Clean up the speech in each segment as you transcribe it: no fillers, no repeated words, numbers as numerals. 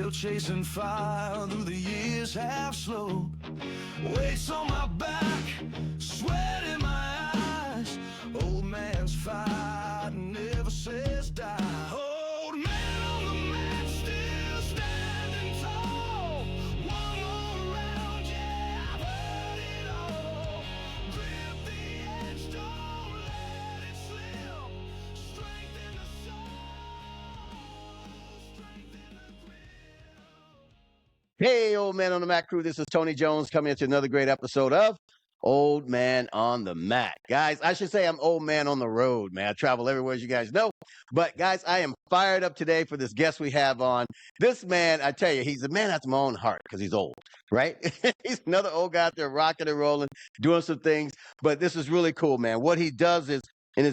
still chasing fire through the years half slowed. Weights on my back, sweat in my eyes. Old man's fight never says die. Old man on the mat, still standing tall. One more round, yeah, I've heard it all. Grip the edge, don't let it slip. Strength in the soul, strength in the grip. Hey, Old Man on the Mat crew, this is Tony Jones coming into another great episode of Old Man on the Mat. Guys, I should say I'm Old Man on the road, man. I travel everywhere, as you guys know. But, guys, I am fired up today for this guest we have on. This man, I tell you, he's a man after my own heart because he's old, right? He's another old guy out there rocking and rolling, doing some things. But this is really cool, man. What he does is, I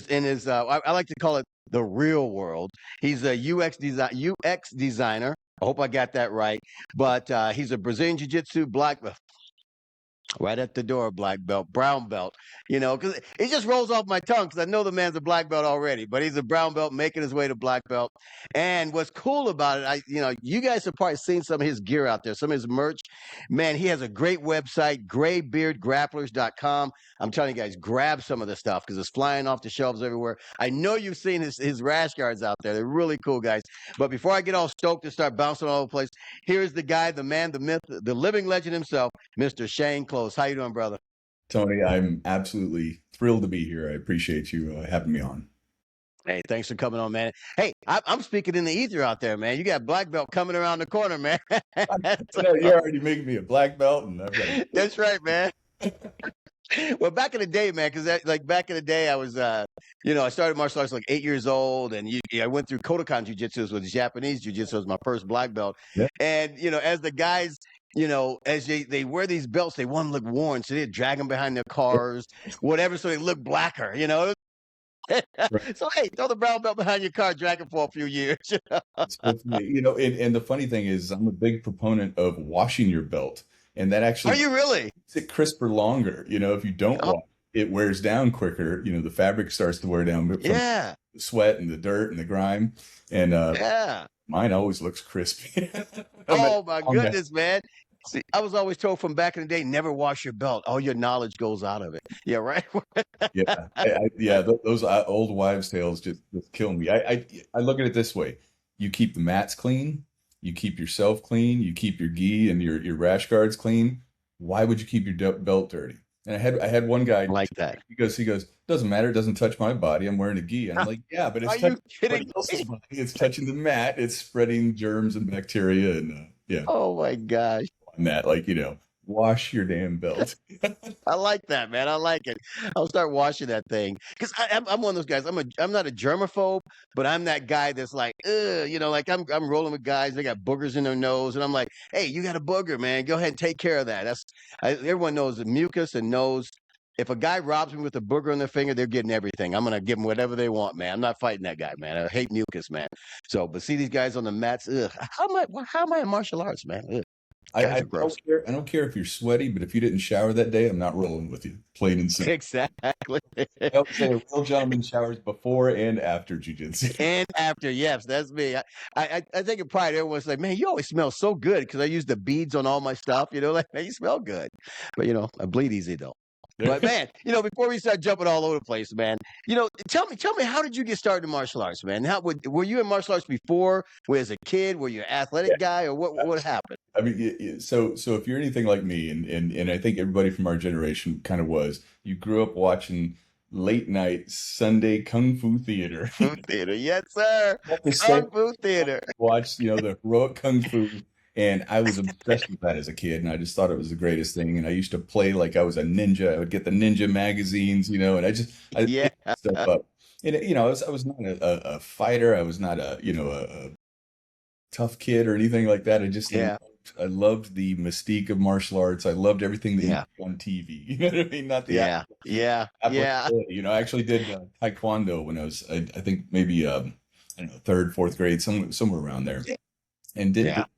like to call it the real world. He's a UX designer. I hope I got that right. But he's a Brazilian Jiu-Jitsu black belt. Right at the door, black belt, brown belt, because it just rolls off my tongue because I know the man's a black belt already, but he's a brown belt making his way to black belt. And what's cool about it, you guys have probably seen some of his gear out there, some of his merch. Man, he has a great website, graybeardgrapplers.com. I'm telling you guys, grab some of the stuff because it's flying off the shelves everywhere. I know you've seen his rash guards out there. They're really cool, guys. But before I get all stoked and start bouncing all over the place, here's the guy, the man, the myth, the living legend himself, Mr. Shane Close. How you doing, brother? Tony, I'm absolutely thrilled to be here. I appreciate you having me on. Hey, thanks for coming on, man. Hey, I'm speaking in the ether out there, man. You got black belt coming around the corner, man. You're already making me a black belt, and I've got That's right, man. Well, back in the day, man, because back in the day, I was, I started martial arts like 8 years old, and I went through Kodokan Jiu-Jitsu, was Japanese Jiu-Jitsu, was my first black belt. Yeah. And, as the guys, as they wear these belts, they want to look worn, so they drag them behind their cars, whatever, so they look blacker, Right. So, hey, throw the brown belt behind your car, drag it for a few years. And the funny thing is, I'm a big proponent of washing your belt, and that actually Are you really? makes it crisper longer. If you don't wash, it wears down quicker. The fabric starts to wear down from Yeah. the sweat and the dirt and the grime, and Yeah. mine always looks crispy. Oh, my goodness, man. See, I was always told from back in the day, never wash your belt. All your knowledge goes out of it. Yeah, right? Yeah, those old wives' tales just kill me. I look at it this way: you keep the mats clean, you keep yourself clean, you keep your gi and your rash guards clean. Why would you keep your belt dirty? And I had one guy like that. He goes, doesn't matter, it doesn't touch my body. I'm wearing a gi. And I'm like, yeah, but it's Are you touching kidding somebody else's me? body. It's touching the mat. It's spreading germs and bacteria, and yeah, Oh, my gosh. on that, wash your damn belt. I like that, man. I like it. I'll start washing that thing because I'm one of those guys. I'm not a germaphobe, but I'm that guy that's like, I'm rolling with guys. They got boogers in their nose, and I'm like, hey, you got a booger, man. Go ahead and take care of that. Everyone knows the mucus and knows if a guy robs me with a booger on their finger, they're getting everything. I'm gonna give them whatever they want, man. I'm not fighting that guy, man. I hate mucus, man. So, but see these guys on the mats. Ugh. How am I in martial arts, man? Ugh. I don't care. I don't care if you're sweaty, but if you didn't shower that day, I'm not rolling with you. Plain and simple. Exactly. I always say a real gentleman showers before and after jiu-jitsu. And after, yes, that's me. I take a pride. Everyone's like, man, you always smell so good because I use the beads on all my stuff. Like, man, you smell good. But I bleed easy though. But man, before we start jumping all over the place, man, tell me, how did you get started in martial arts, man? Were you in martial arts before? As a kid, were you an athletic guy, or what happened? I mean, so if you're anything like me, and I think everybody from our generation kind of was, you grew up watching late night Sunday Kung Fu theater. Kung Fu theater, yes, sir. Kung Fu theater. Watch, the heroic Kung Fu. And I was obsessed with that as a kid, and I just thought it was the greatest thing. And I used to play like I was a ninja. I would get the ninja magazines, and I Yeah. picked stuff up. And I was not a fighter. I was not a tough kid or anything like that. I loved the mystique of martial arts. I loved everything that you see on TV. You know what I mean? Not the Yeah. I actually did taekwondo when I was, I think maybe I don't know, third, fourth grade, somewhere around there, and did taekwondo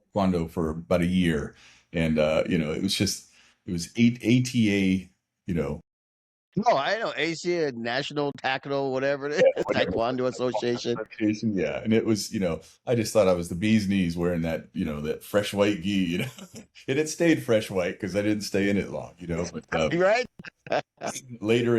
for about a year. And it was ATA, No, I know Asia National Taekwondo, whatever it is, Whatever. Taekwondo Association. Yeah. And it was, I just thought I was the bee's knees wearing that, that fresh white gi, and it stayed fresh white because I didn't stay in it long, but Right? later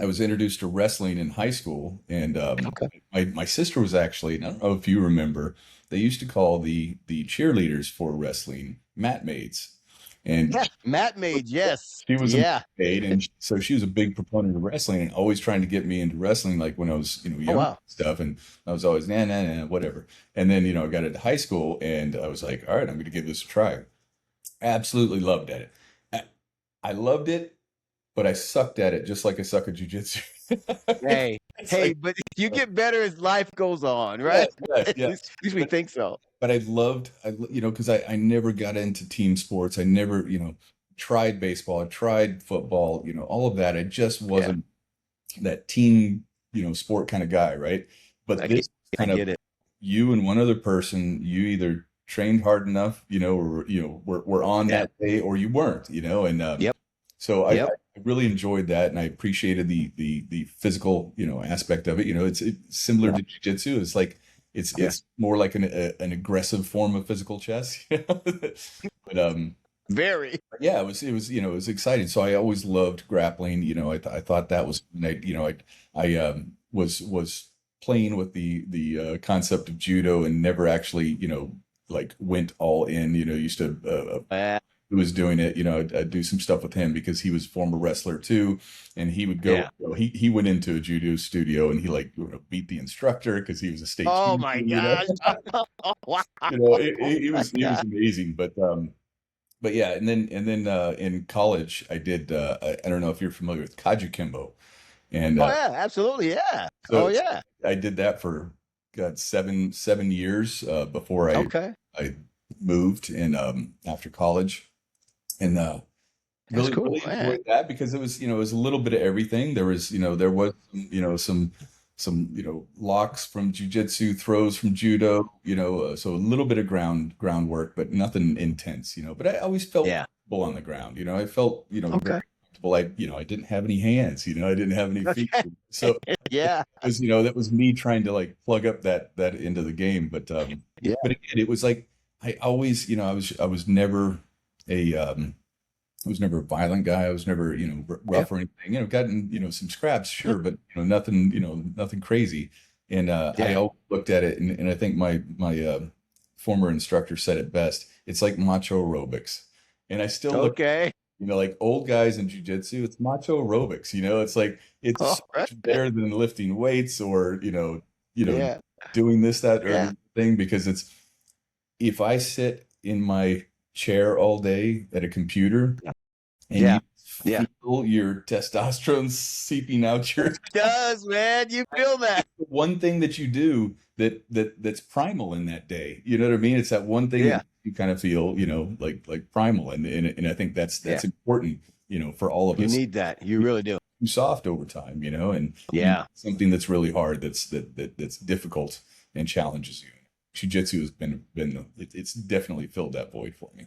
I was introduced to wrestling in high school, and Okay. my sister was actually, and I don't know if you remember, they used to call the cheerleaders for wrestling mat maids, and Yeah, mat made, yes. she was a Yeah. maid, and so she was a big proponent of wrestling and always trying to get me into wrestling, like when I was, Oh, young and wow. stuff, and I was always nah, nah, nah, whatever. And then, I got into high school, and I was like, all right, I'm going to give this a try. Absolutely loved at it. I, I loved it, but I sucked at it just like I suck at jujitsu. Hey, It's hey, like, but you get better as life goes on, yes, right? yes, At yes. least we think so. But because I never got into team sports. I never, tried baseball, I tried football, all of that. I just Yeah, wasn't that team, sport kind of guy, right? But I get, this I kind of get it. you and one other person, you either trained hard enough, or were on Yeah. that day, or you weren't, and Yep. so I Yep. really enjoyed that, and I appreciated the physical, aspect of it. It's similar Yeah. to jiu-jitsu. It's like Yeah. it's more like an aggressive form of physical chess. But Very. yeah, it was exciting. So I always loved grappling. I thought that was, I was playing with the concept of judo and never actually, like went all in. Used to Uh, who was doing it, I'd do some stuff with him because he was a former wrestler too, and he would go. yeah. He went into a judo studio and he like beat the instructor because he was a state Oh champion. my gosh. Wow. He was Yeah. amazing, but yeah, and then in college, I did. I don't know if you're familiar with Kaju Kimbo, and Oh yeah, absolutely. Yeah. Oh so yeah. I did that for God 7 years before Okay. I moved in after college, and That's really cool. Yeah. enjoyed that because it was a little bit of everything. There was some locks from jujitsu, throws from judo, so a little bit of groundwork, but nothing intense, But I always felt Yeah. comfortable on the ground, I felt Okay. very comfortable. I didn't have any hands, I didn't have any feet, Okay. so Yeah. that was me trying to like plug up that into the game. Yeah. But again, it was like I always, I was never a I was never a violent guy. I was never, Yeah. rough or anything. Gotten, some scraps, sure, but nothing, nothing crazy. And I Yeah. always looked at it, and I think my former instructor said it best. It's like macho aerobics, and I still look, Okay. like old guys in jujitsu. It's macho aerobics. It's like All it's so right. much better than lifting weights or Yeah. doing this, that, or Yeah. the thing because it's if I sit in my chair all day at a computer and Yeah. you Yeah. feel your testosterone seeping out your Does, man. You feel that? one thing that you do that's primal in that day. You know what I mean? It's that one thing Yeah. that you kind of feel, like primal, and I think that's Yeah. important, for all of You us. need that. You really do. Too soft over time, and Yeah. something that's really hard, that's difficult and challenges you. Jiu-jitsu has it's definitely filled that void for me.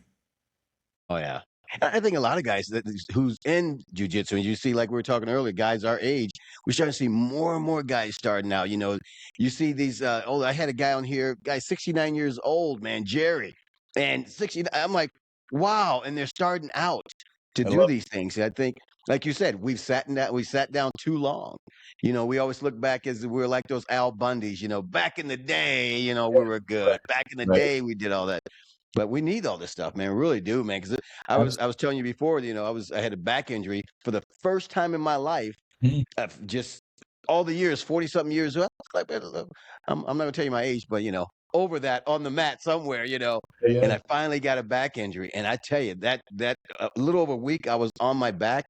Oh yeah. I think a lot of guys who's in jujitsu, and you see, like we were talking earlier, guys our age, we're starting to see more and more guys starting out. You see these. I had a guy on here, guy 69 years old, man, Jerry, and 60. I'm like, wow, and they're starting out to I do love these things. I think, like you said, we sat down too long. We always look back as we were like those Al Bundys. Back in the day, we were good. Back in the right. day, we did all that. But we need all this stuff, man. We really do, man. Because I was telling you before, I had a back injury for the first time in my life. Absolutely. Just all the years, 40 something years. Well, I'm not gonna tell you my age, but over that on the mat somewhere, Yeah. and I finally got a back injury. And I tell you that a little over a week I was on my back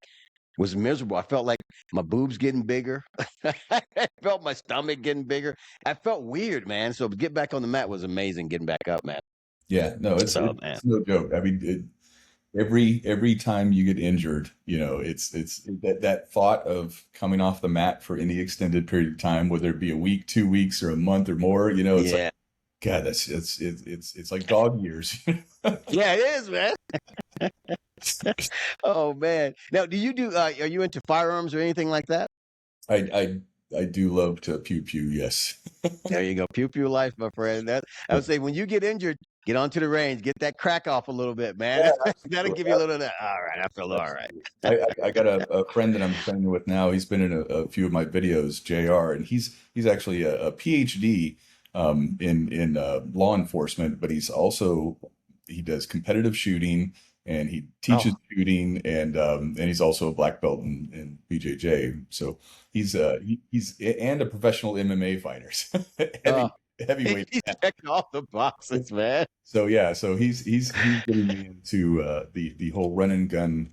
was miserable. I felt like my boobs getting bigger. I felt my stomach getting bigger. I felt weird, man. So to get back on the mat was amazing. Getting back up, man. Yeah, no, So man, it's no joke. I mean, every time you get injured, it's that thought of coming off the mat for any extended period of time, whether it be a week, 2 weeks, or a month or more, it's like, yeah, God, it's like dog years. yeah, it is, man. Oh man. Now, do you do? Are you into firearms or anything like that? I do love to pew pew. Yes. There you go. Pew pew life, my friend. That I would say when you get injured, get onto the range, get that crack off a little bit, man. Yeah, That'll give you a little of that. All right, I feel all right. absolutely. I got a friend that I'm training with now. He's been in a few of my videos, JR, and he's actually a PhD in law enforcement, but he does competitive shooting and he teaches Oh, shooting and he's also a black belt in BJJ. So he's and a professional MMA fighter, so oh, heavyweight. he's checking off the boxes, man. So yeah, so he's getting me into the whole run and gun,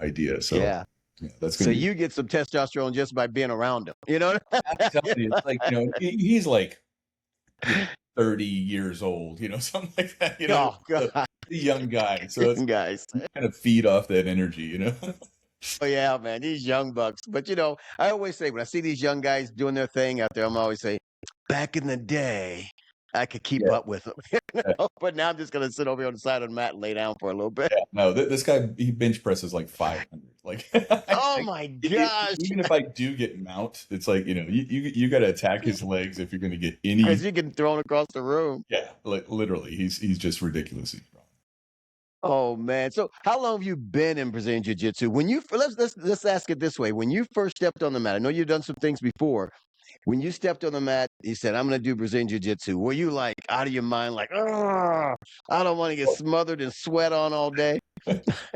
idea. So Yeah. yeah, that's So gonna be. you get some testosterone just by being around him. You know? I'm telling you, it's like he's like 30 years old, something like that. Oh God, The young guy, so it's guys. kind of feed off that energy. Oh yeah, man, these young bucks. But I always say when I see these young guys doing their thing out there, I'm always say, back in the day, I could keep Yeah, up with them. yeah, But now I'm just gonna sit over here on the side of the mat and lay down for a little bit. yeah. No, this guy he bench presses like 500. Like, Oh my gosh. even if I do get mount, it's like you got to attack his legs if you're going to get any. As you getting thrown across the room. Yeah, like literally, he's just ridiculously strong. Oh man. So how long have you been in Brazilian Jiu-Jitsu? When you let's ask it this way. When you first stepped on the mat, I know you've done some things before. When you stepped on the mat, you said, I'm gonna do Brazilian Jiu-Jitsu. Were you like out of your mind, like, oh, I don't want to get smothered and sweat on all day?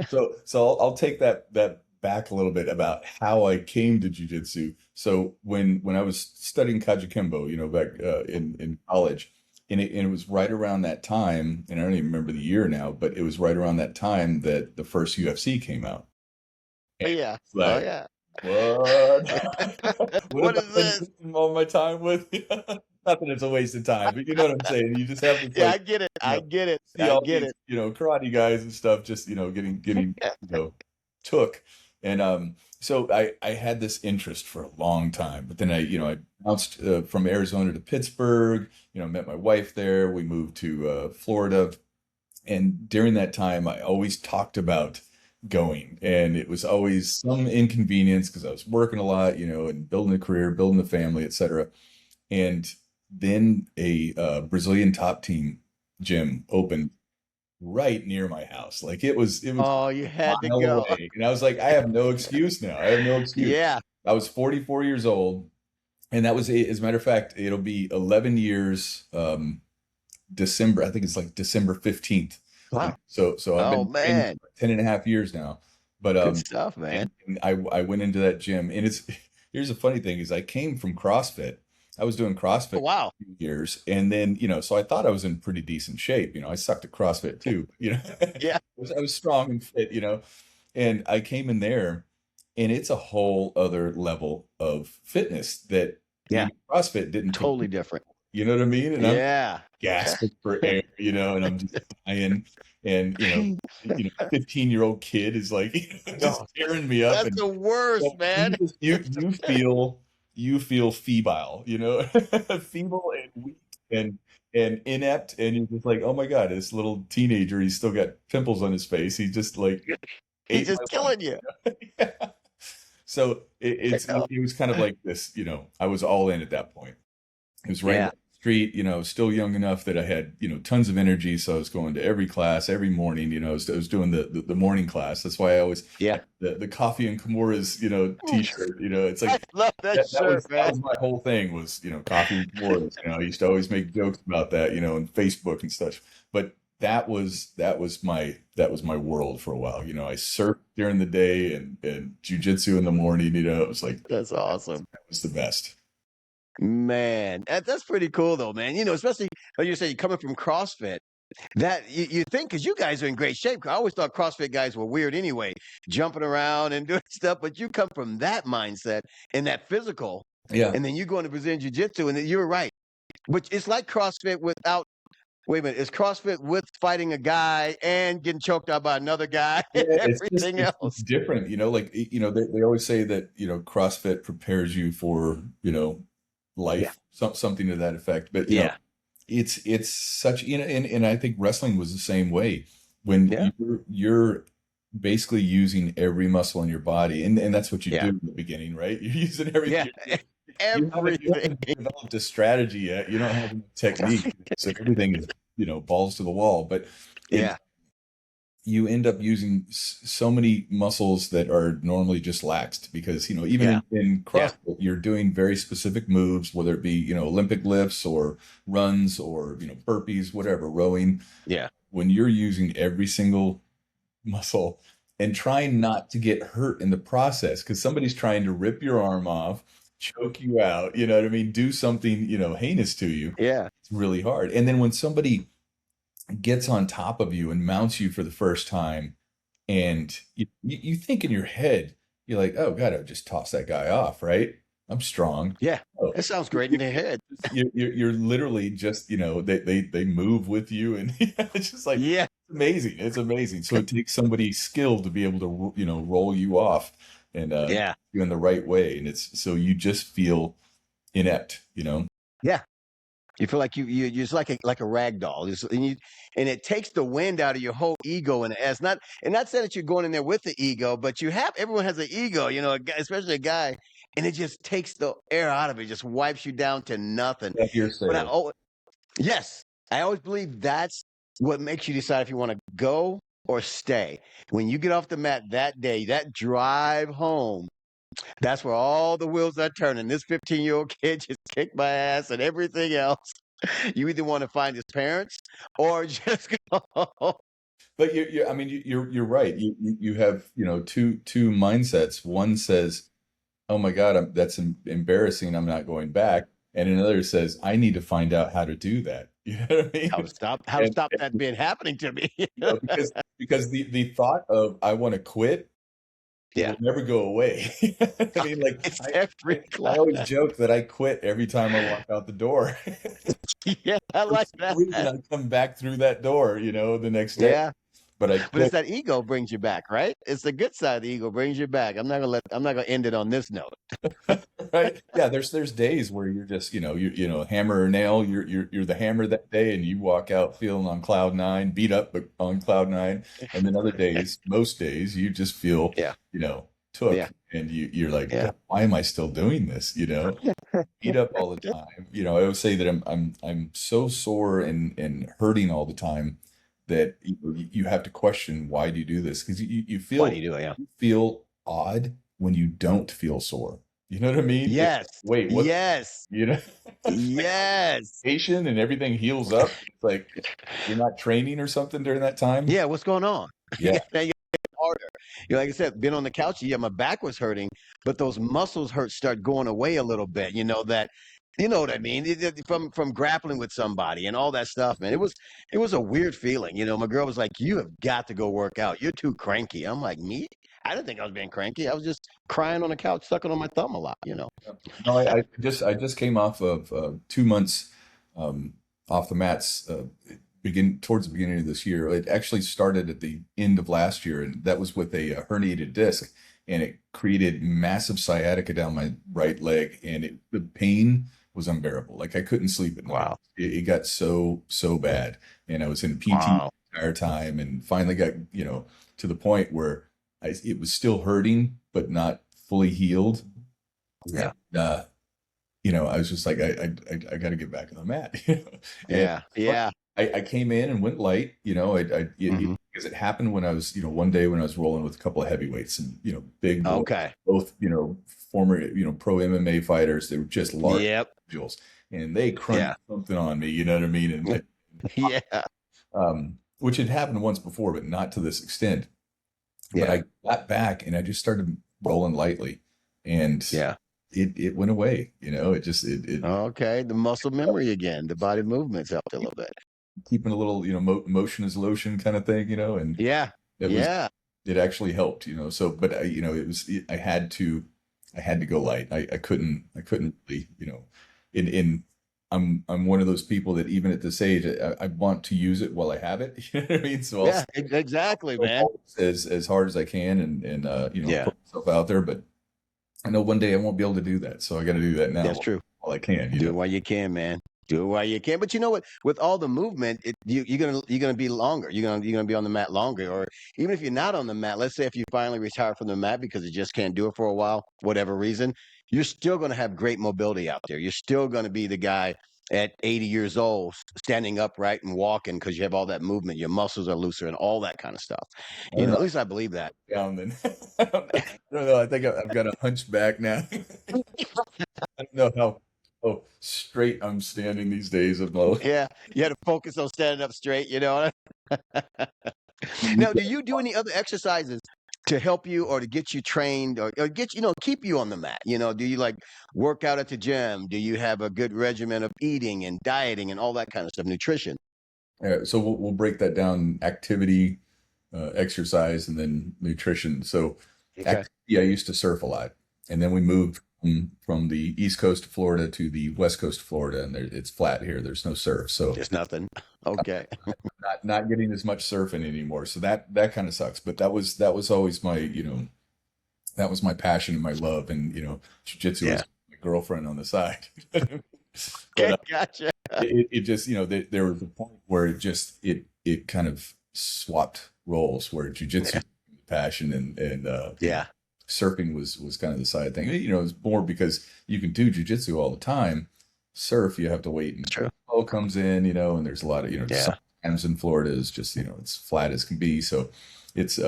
So I'll take that back a little bit about how I came to jujitsu. So when I was studying Kajikembo, back in college, and it was right around that time, and I don't even remember the year now, but it was right around that time that the first UFC came out. Oh And yeah. it's Oh like, yeah. what? What What have is I been this? wasting all my time with? Not that it's a waste of time, but you know what I'm saying. You just have this Yeah, like, I get it. you I know, get it. see I all get these, it. karate guys and stuff just, getting, took. And so I had this interest for a long time, but then I bounced from Arizona to Pittsburgh, met my wife there. We moved to Florida. And during that time, I always talked about going, and it was always some inconvenience because I was working a lot, and building a career, building a family, etc. And then a Brazilian top team gym opened right near my house. Like it was Oh, you a had to mile go. away. And I was like, I have no excuse now. I have no excuse. Yeah. I was 44 years old, and that was as a matter of fact, it'll be 11 years December. I think it's like December 15th. Wow. So I've Oh been training man. for 10 and a half years now. But Good stuff, and, man. and I went into that gym, and here's the funny thing is I came from CrossFit. I was doing CrossFit Oh, for wow. a few years, and then so I thought I was in pretty decent shape. I sucked at CrossFit too, but, Yeah. I was strong and fit, and I came in there, and it's a whole other level of fitness that Yeah. CrossFit didn't Totally compete. different. You know what I mean? And I'm Yeah. gasping for air, and I'm just dying. And 15-year-old kid is like just Oh, tearing me up, that's and the worst, man. you feel feeble, feeble and weak and inept, and you're just like, oh my God, this little teenager, he's still got pimples on his face. He just like He's ate just my killing you. lunch. Yeah. So it was kind of like this, I was all in at that point. It was right down Yeah. the street, still young enough that I had, tons of energy. So I was going to every class every morning. I was doing the morning class. That's why I always Yeah. had the coffee and Kimura's, t-shirt. It's I like love that that shirt, that man. was my whole thing was, coffee and Kimura's. I used to always make jokes about that, on Facebook and stuff. But that was my world for a while. I surfed during the day and jujitsu in the morning. It was like That's awesome. that was the best. Man, that's pretty cool though, man. Especially like you say, you're coming from CrossFit. That you think because you guys are in great shape. I always thought CrossFit guys were weird anyway, jumping around and doing stuff. But you come from that mindset and that physical, Yeah. and then you go into Brazilian Jiu-Jitsu, and then you're right. Which it's like CrossFit without. Wait a minute, it's CrossFit with fighting a guy and getting choked out by another guy Yeah, and it's everything it's else. different, like they always say that CrossFit prepares you for Yeah, life, something to that effect. But yeah, it's such and I think wrestling was the same way when yeah, you're basically using every muscle in your body, and that's what you do Yeah. in the beginning, right? You're using everything. Yeah. You Everything. haven't developed a strategy yet. You don't have a technique, so everything is balls to the wall. But it Yeah. you end up using so many muscles that are normally just laxed because even Yeah. in Yeah. CrossFit you're doing very specific moves, whether it be Olympic lifts or runs or burpees, whatever, rowing. Yeah. When you're using every single muscle and trying not to get hurt in the process because somebody's trying to rip your arm off, choke you out, you know what I mean, do something heinous to you. Yeah. It's really hard. And then when somebody gets on top of you and mounts you for the first time, and you think in your head, you're like, oh God, I'll just toss that guy off, right? I'm strong. Yeah. Oh, That sounds great in the head. you're literally just, they move with you, and it's just like, Yeah. it's amazing. It's amazing. So it takes somebody skilled to be able to, roll you off and Yeah. you in the right way. And it's so you just feel inept, Yeah. You feel like you're just like a rag doll. And it takes the wind out of your whole ego. And it's not saying that you're going in there with the ego, but everyone has an ego, a guy, especially a guy, and it just takes the air out of it, just wipes you down to nothing. That But hearsay. yes, I always believe that's what makes you decide if you want to go or stay. When you get off the mat that day, that drive home, that's where all the wheels are turning. This 15-year-old kid just kicked my ass and everything else. You either want to find his parents or just go. But I mean, you're right. You have two mindsets. One says, "Oh my God, that's embarrassing. I'm not going back," and another says, "I need to find out how to do that." You know what I mean? How to stop that being happening to me. Because the thought of I want to quit, it Yeah. will never go away. I mean, like It's every I always joke that I quit every time I walk out the door. Yeah, I For like some reason, that. I come back through that door, the next day. Yeah. But I But it's quit. that ego brings you back, right? It's the good side of the ego brings you back. I'm not gonna end it on this note. Right? Yeah, there's days where you're just, hammer or nail, you're the hammer that day and you walk out feeling on cloud nine, beat up but on cloud nine. And then other days, most days, you just feel, Yeah. took Yeah. and you're like, Yeah. "God, why am I still doing this? Beat up all the time. I always say that I'm so sore and hurting all the time that you have to question why do you do this? Because you Why feel do you do it? Yeah. you feel odd when you don't feel sore. You know what I mean? Yes. Wait, what? Yes. Yes. Patient and everything heals up. It's like you're not training or something during that time. Yeah, what's going on? Yeah. Now you get harder. Like I said, been on the couch, yeah, my back was hurting, but those muscles start going away a little bit. You know what I mean? From grappling with somebody and all that stuff, man. It was a weird feeling. My girl was like, "You have got to go work out. You're too cranky." I'm like, "Me? I didn't think I was being cranky. I was just crying on the couch, sucking on my thumb a lot." No, I just came off of 2 months off the mats. Towards the beginning of this year. It actually started at the end of last year, and that was with a herniated disc, and it created massive sciatica down my right leg, and the pain was unbearable. Like I couldn't sleep at night. Wow. It got so bad, and I was in PT Wow. the entire time, and finally got to the point where it was still hurting, but not fully healed. Yeah. I was just like, I got to get back on the mat. Yeah. Yeah. I came in and went light, Mhm. because it happened when I was, one day when I was rolling with a couple of heavyweights and, big boys, Okay. both, former, pro MMA fighters. They were just large Yep. individuals, and they crunched Yeah. something on me, you know what I mean? And, Yeah. which had happened once before, but not to this extent. But Yeah. I got back and I just started rolling lightly, and Yeah. it went away, it Okay. The muscle memory again. The body movements helped a little bit. keeping a little, motion is lotion kind of thing, and Yeah. it was, Yeah. it actually helped, so, but I had to go light. I couldn't really, in I'm one of those people that even at this age, I want to use it while I have it. You know what I mean? So Yeah. Exactly, man. as hard as I can and Yeah. put myself out there, but I know one day I won't be able to do that. So I got to do that now That's true. while I can, Do it while you can, man. Do it while you can. But you know what? With all the movement, you're gonna be longer. You're gonna be on the mat longer. Or even if you're not on the mat, let's say if you finally retire from the mat because you just can't do it for a while, whatever reason, you're still gonna have great mobility out there. You're still gonna be the guy at 80 years old standing upright and walking because you have all that movement. Your muscles are looser and all that kind of stuff. I don't At know. least I believe that. Down then. I don't know. I think I've got a hunchback now. I don't know how straight I'm standing these days. Yeah, you had to focus on standing up straight. Now, do you do any other exercises to help you or to get you trained or get keep you on the mat? Do you like work out at the gym? Do you have a good regimen of eating and dieting and all that kind of stuff, nutrition? So we'll break that down: activity, exercise, and then nutrition. So Okay. activity, I used to surf a lot, and then we moved from the East Coast of Florida to the West Coast of Florida, and it's flat here. There's no surf, so There's nothing. Okay. not getting as much surfing anymore. So that kind of sucks. But that was always my that was my passion and my love, and jiu-jitsu Yeah. was my girlfriend on the side. Okay, But gotcha. it just there was a point where it kind of swapped roles where jiu-jitsu Yeah. was the passion and Yeah. surfing was kind of the side thing. It's more because you can do jiu-jitsu all the time. Surf, you have to wait until True. the flow comes in, and there's a lot of Yeah. sometimes in Florida is just it's flat as can be, so it's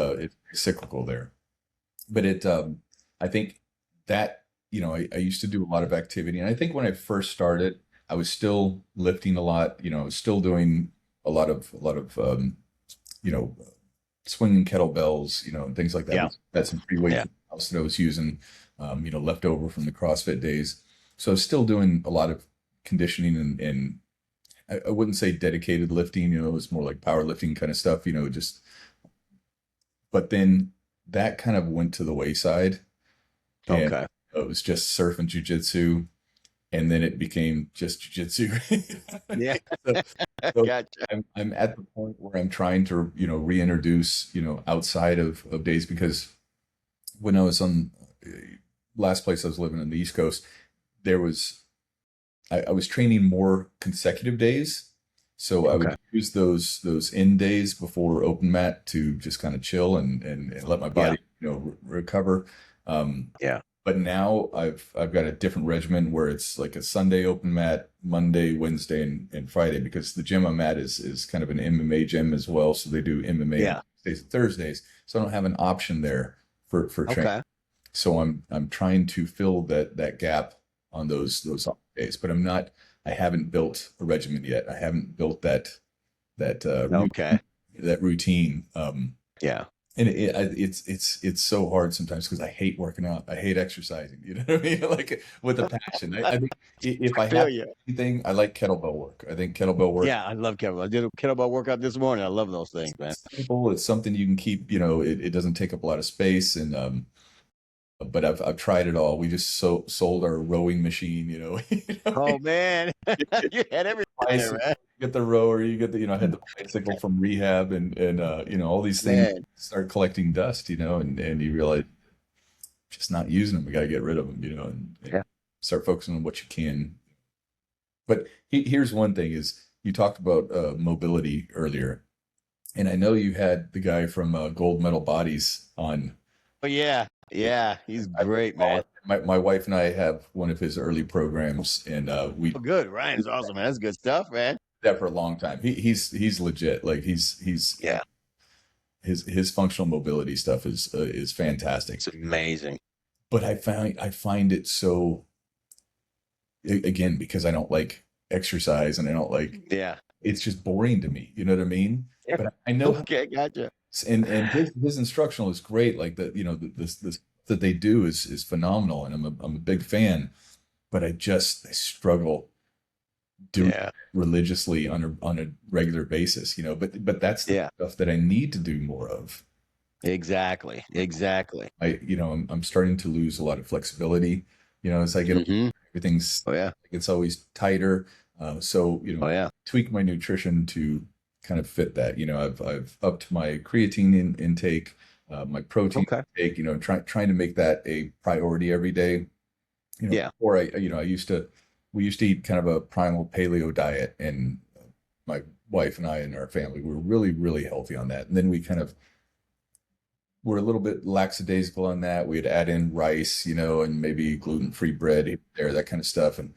cyclical there. But I think that I used to do a lot of activity, and I think when I first started, I was still lifting a lot. I was still doing a lot of you know swinging kettlebells, and things like that. Yeah. That's some free weight Yeah. house that I was using, left over from the CrossFit days. So I was still doing a lot of conditioning and I wouldn't say dedicated lifting, it was more like powerlifting kind of stuff, but then that kind of went to the wayside, and Okay. it was just surf and jujitsu, and then it became just jujitsu. Yeah. So Gotcha. I'm at the point where I'm trying to, reintroduce, outside of days, because when I was on last place I was living on the East Coast, I was training more consecutive days. So I would Okay. use those end days before open mat to just kind of chill and let my body, recover. Yeah. But now I've got a different regimen where it's like a Sunday open mat, Monday, Wednesday, and Friday, because the gym I'm at is kind of an MMA gym as well. So they do MMA Yeah. on Tuesdays and Thursdays. So I don't have an option there for training. Okay. So I'm trying to fill that gap on those off days, but I haven't built a regimen yet. I haven't built that Okay. that routine. Yeah. And it's so hard sometimes because I hate working out. I hate exercising. You know what I mean? Like with a passion. I think if I Feel have you. anything, I like kettlebell work. I think kettlebell work Yeah, I love kettlebell. I did a kettlebell workout this morning. I love those things, man. is simple. It's something you can keep. It doesn't take up a lot of space, and but I've tried it all. We just sold our rowing machine. Oh man, you had everything there, man. You get the rower, you get I had the bicycle from rehab, and all these things Man. start collecting dust, and you realize just not using them. We got to get rid of them, and Yeah. start focusing on what you can. But here's one thing: is you talked about mobility earlier, and I know you had the guy from Gold Medal Bodies on. Oh yeah, yeah, he's great, man. My wife and I have one of his early programs, and we Oh, good. Ryan's awesome, man. That's good stuff, man. did that for a long time. He's legit. Like he's Yeah, his functional mobility stuff is fantastic. it's amazing. But I find it so, again, because I don't like exercise and I don't like, Yeah. it's just boring to me. You know what I mean? Yeah. But I know, Okay, gotcha. and his instructional is great. Like this that they do is phenomenal, and I'm a big fan. But I struggle doing Yeah, it religiously on a regular basis. But that's the yeah, stuff that I need to do more of. exactly, exactly. I'm starting to lose a lot of flexibility, as I get older, Hmm. everything's Oh yeah, it's always tighter. So, oh yeah. tweak my nutrition to kind of fit that. I've upped my creatine intake, my protein Okay. intake, trying to make that a priority every day. Yeah. Before I used to we used to eat kind of a primal paleo diet, and my wife and I and our family were really, really healthy on that. And then we kind of were a little bit lackadaisical on that. We'd add in rice, and maybe gluten-free bread here, there, that kind of stuff. And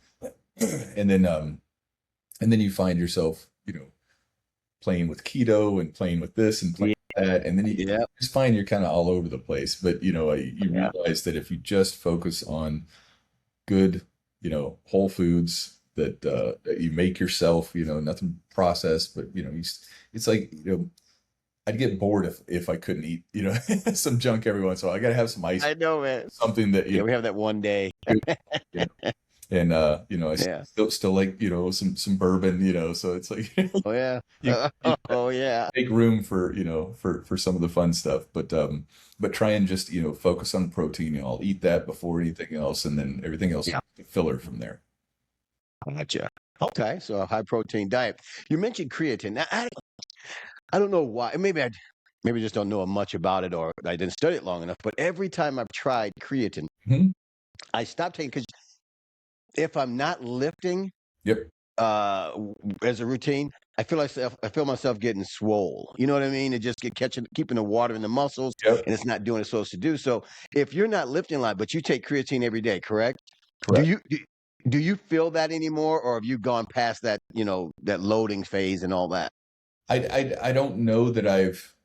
and then you find yourself, playing with keto and playing with this and playing with that. And then you just find you're kind of all over the place. But, you realize that if you just focus on good, whole foods that you make yourself, nothing processed, but, it's like, I'd get bored if I couldn't eat, some junk every once in a while. I got to have some ice. I know, man. Something that, we have that one day. And I still like, some bourbon, so it's like Oh yeah. Oh yeah. make room for, for some of the fun stuff. But try and just, focus on protein. I'll eat that before anything else, and then everything else filler from there. Gotcha. Okay, so a high protein diet. You mentioned creatine. Now, I don't know why. Maybe I just don't know much about it, or I didn't study it long enough. But every time I've tried creatine, I stopped taking, because if I'm not lifting, Yep. as a routine, I feel myself getting swole. You know what I mean? It just keeping the water in the muscles, Yep. and it's not doing what it's supposed to do. So if you're not lifting a lot, but you take creatine every day, correct? Correct. Do you feel that anymore, or have you gone past that, that loading phase and all that? I don't know that I've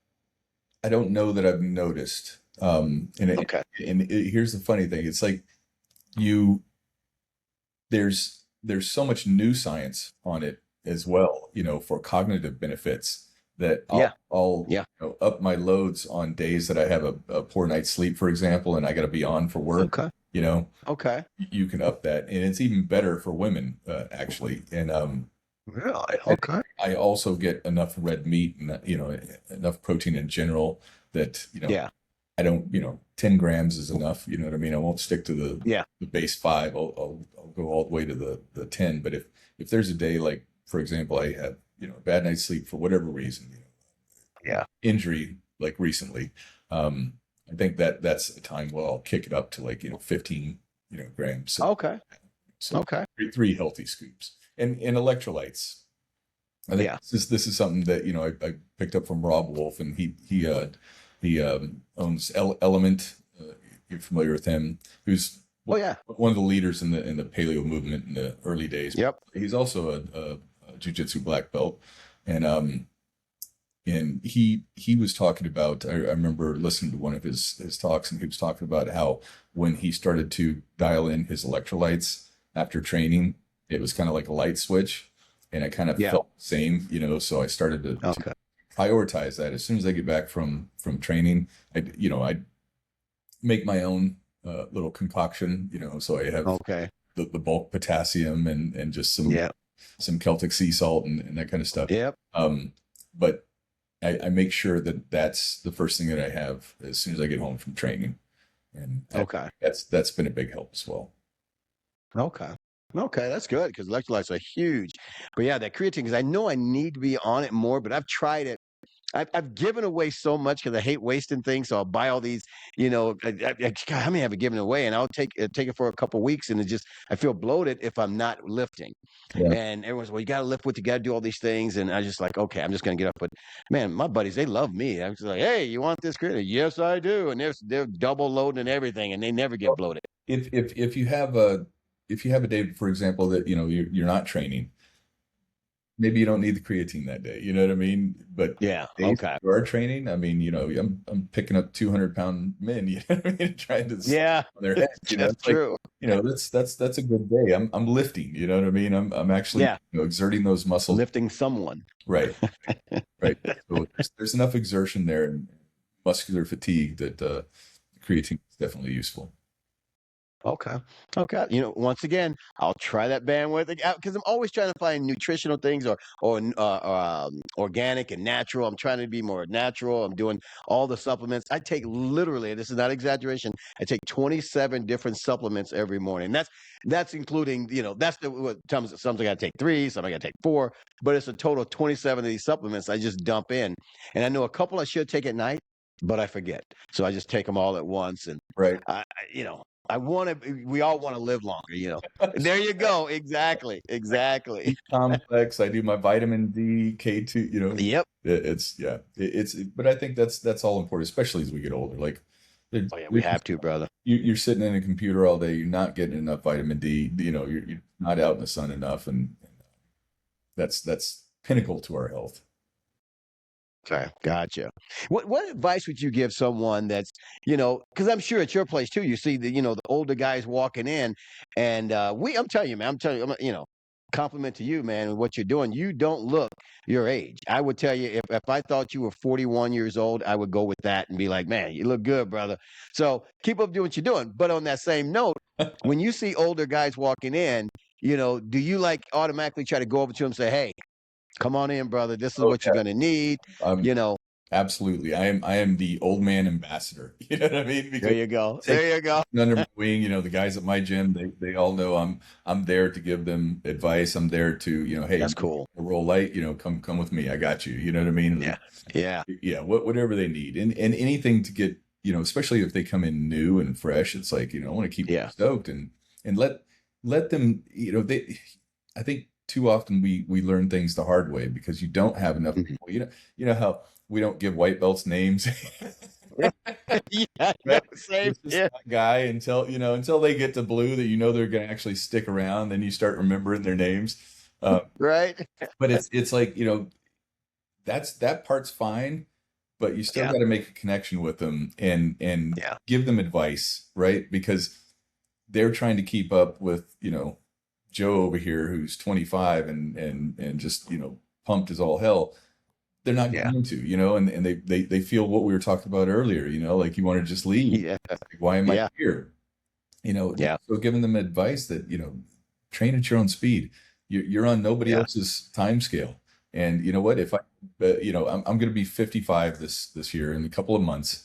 noticed. Okay. Here's the funny thing. It's like there's so much new science on it as well, for cognitive benefits, that I'll up my loads on days that I have a poor night's sleep, for example, and I got to be on for work. Okay. Okay. You can up that, and it's even better for women, actually. And Really? Okay. I also get enough red meat and, enough protein in general that, I don't, 10 grams is enough. You know what I mean? I won't stick to the base 5. I'll go all the way to the 10. But if there's a day, like, for example, I had, a bad night's sleep for whatever reason, injury, like recently, I think that's a time where I'll kick it up to, like, 15, grams. So, Okay. So Okay. 3 healthy scoops, and electrolytes. I think this is something that, I picked up from Rob Wolf, and he owns Element. You're familiar with him? Who's one of the leaders in the paleo movement in the early days. Yep. He's also a jiu-jitsu black belt, and he was talking about. I remember listening to one of his talks, and he was talking about how when he started to dial in his electrolytes after training, it was kind of like a light switch, and I kind of felt the same, so I started to prioritize that. As soon as I get back from training, I make my own little concoction, so I have the bulk potassium and just some Celtic sea salt and that kind of stuff. Yep. But I make sure that that's the first thing that I have as soon as I get home from training, and that's been a big help as well. Okay. Okay, that's good, because electrolytes are huge. But yeah, that creatine, because I know I need to be on it more, but I've tried it. I've given away so much because I hate wasting things. So I'll buy all these, God, how many have I given away? And I'll take it for a couple weeks, and I feel bloated if I'm not lifting. Yeah. And everyone's, well, you got to lift you got to do all these things. And I just like, okay, I'm just going to get up. But man, my buddies, they love me. I'm just like, hey, you want this creatine? Yes, I do. And they're double loading and everything, and they never get bloated. If you have a day, for example, that you're not training, maybe you don't need the creatine that day. You know what I mean? But days you are training. I mean, I'm picking up 200-pound men. You know what I mean? Trying to on their head. That's true. That's a good day. I'm lifting. You know what I mean? I'm actually exerting those muscles. Lifting someone. Right. Right. So there's enough exertion there and muscular fatigue that creatine is definitely useful. Okay. Once again, I'll try that bandwidth because I'm always trying to find nutritional things or organic and natural. I'm trying to be more natural. I'm doing all the supplements. I take literally, this is not exaggeration, I take 27 different supplements every morning. That's including, something I take 3, something I take 4, but it's a total of 27 of these supplements I just dump in. And I know a couple I should take at night, but I forget. So I just take them all at once. And right. we all want to live longer, you know. There you go. Exactly. Exactly. Complex. I do my vitamin D, K2, you know. Yep. But I think that's all important, especially as we get older. Like, Oh yeah, we have to, brother. you're sitting in a computer all day, you're not getting enough vitamin D, you know, you're not out in the sun enough, and that's pinnacle to our health. Okay, gotcha. What advice would you give someone that's, you know, because I'm sure at your place too, you see the, you know, the older guys walking in, and I'm telling you, man, you know, compliment to you, man, what you're doing. You don't look your age. I would tell you if I thought you were 41 years old, I would go with that and be like, man, you look good, brother. So keep up doing what you're doing. But on that same note, when you see older guys walking in, you know, do you like automatically try to go over to them and say, hey, come on in, brother. This is Oh what you're gonna need. Um, You know, absolutely. I am the old man ambassador. You know what I mean? there Because you go. take There you go. under my wing, you know, the guys at my gym, they all know I'm there to give them advice. I'm there to, you know, hey, That's cool. roll light, you know, come with me. I got you. You know what I mean? Yeah. Yeah. Yeah, whatever they need. And anything to get, you know, especially if they come in new and fresh, it's like, you know, I want to keep Yeah. them stoked and let them, you know, I think too often we learn things the hard way because you don't have enough Mhm. people. You know how we don't give white belts names. Yeah. No, Right? same. It's just Yeah. that guy until they get to blue that you know they're going to actually stick around, then you start remembering their names. Right. But it's like, you know, that part's fine, but you still Yeah. got to make a connection with them and Yeah. give them advice, right? Because they're trying to keep up with, you know, Joe over here who's 25 and just, you know, pumped as all hell. They're not Yeah. going to, you know, and they feel what we were talking about earlier, you know, like you want to just leave. Yeah. Like, why am I Yeah. here? You know, Yeah. so giving them advice that, you know, train at your own speed. You're on nobody Yeah. else's time scale. And you know what? If you know, I'm going to be 55 this year in a couple of months.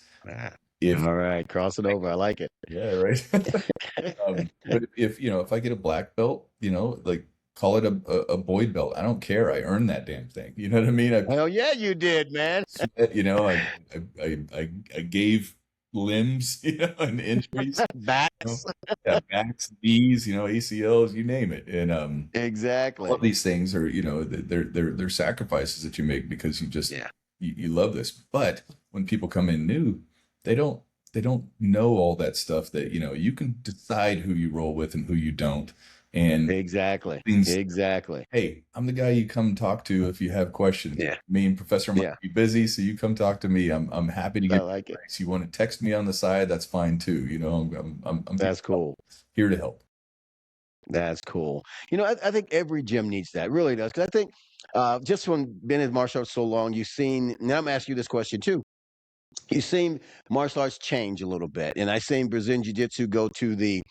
If All right. Cross it over. I like it. yeah, right. But if you know, if I get a black belt, you know, like call it a Boyd belt. I don't care. I earned that damn thing. You know what I mean? I Hell yeah, you did, man. sweat, you know, I gave limbs, you know, and injuries, you know, Backs. yeah, backs, knees, you know, ACLs, you name it. And all Exactly. of these things are, you know, they're sacrifices that you make because you just Yeah. you love this. But when people come in new, they don't know all that stuff that, you know, you can decide who you roll with and who you don't. And Exactly. things, Exactly. hey, I'm the guy you come talk to if you have questions. Yeah. Me and Professor might Yeah. be busy, so you come talk to me. I'm happy to I get like it. advice. You want to text me on the side, that's fine too. You know, I'm That's cool. here to help. That's cool. You know, I think every gym needs that. Really does. Because I think just from being in martial arts so long, you've seen. Now I'm asking you this question too. You've seen martial arts change a little bit, and I've seen Brazilian Jiu-Jitsu go to the.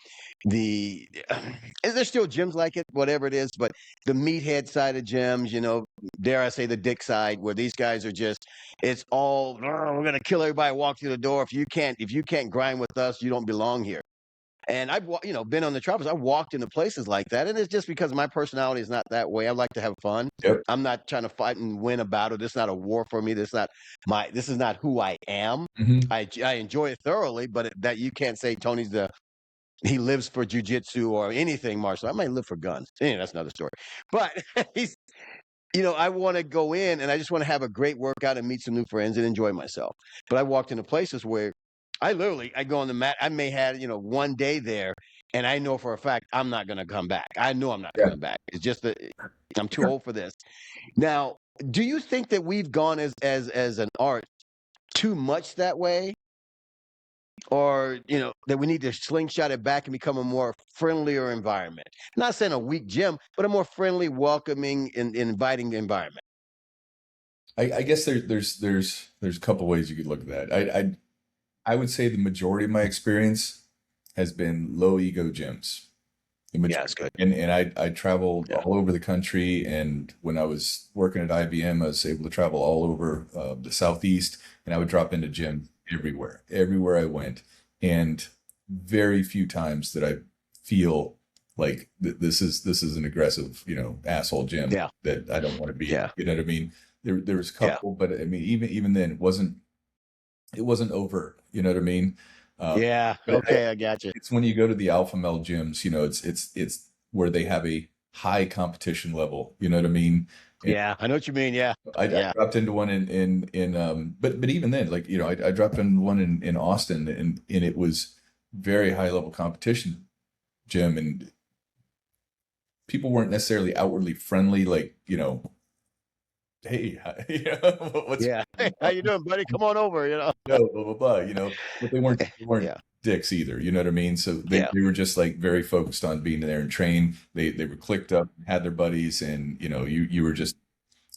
And there's still gyms like it, whatever it is, but the meathead side of gyms, you know, dare I say the dick side, where these guys are just, it's all we're gonna kill everybody, walk through the door. If you can't grind with us, you don't belong here. And you know, been on the travels. I walked into places like that, and it's just because my personality is not that way. I like to have fun. Yep. I'm not trying to fight and win a battle. This is not a war for me. This is not who I am. Mhm. I enjoy it thoroughly, but that you can't say he lives for jujitsu or anything martial. I might live for guns. Anyway, that's another story. But he's, you know, I want to go in and I just want to have a great workout and meet some new friends and enjoy myself. But I walked into places where I go on the mat. I may have, you know, one day there and I know for a fact I'm not going to come back. I know I'm not Yeah. coming back. It's just that I'm too old for this. Now, do you think that we've gone as an art too much that way? Or, you know, that we need to slingshot it back and become a more friendlier environment? Not saying a weak gym, but a more friendly, welcoming, and inviting environment. I guess there's a couple ways you could look at that. I would say the majority of my experience has been low ego gyms. Yeah, it's good. And I traveled Yeah. all over the country. And when I was working at IBM, I was able to travel all over the Southeast, and I would drop into gyms everywhere I went. And very few times that I feel like this is an aggressive, you know, asshole gym Yeah. that I don't want to be. Yeah. You know what I mean? There was a Yeah. couple, but I mean, even then, it wasn't overt. You know what I mean? Yeah. But Okay, I got you. it's when you go to the alpha male gyms, it's where they have a high competition level. You know what I mean? And Yeah, I know what you mean. Yeah. I Yeah. dropped into one but even then, like, I dropped into one in Austin, and it was very high level competition gym, and people weren't necessarily outwardly friendly, like, hey, what's Yeah. Hey, how you doing, buddy? Come on over, blah blah blah, but they weren't Yeah. dicks either, you know what I mean? So Yeah. they were just like very focused on being there and train. They were clicked up, had their buddies, and you were just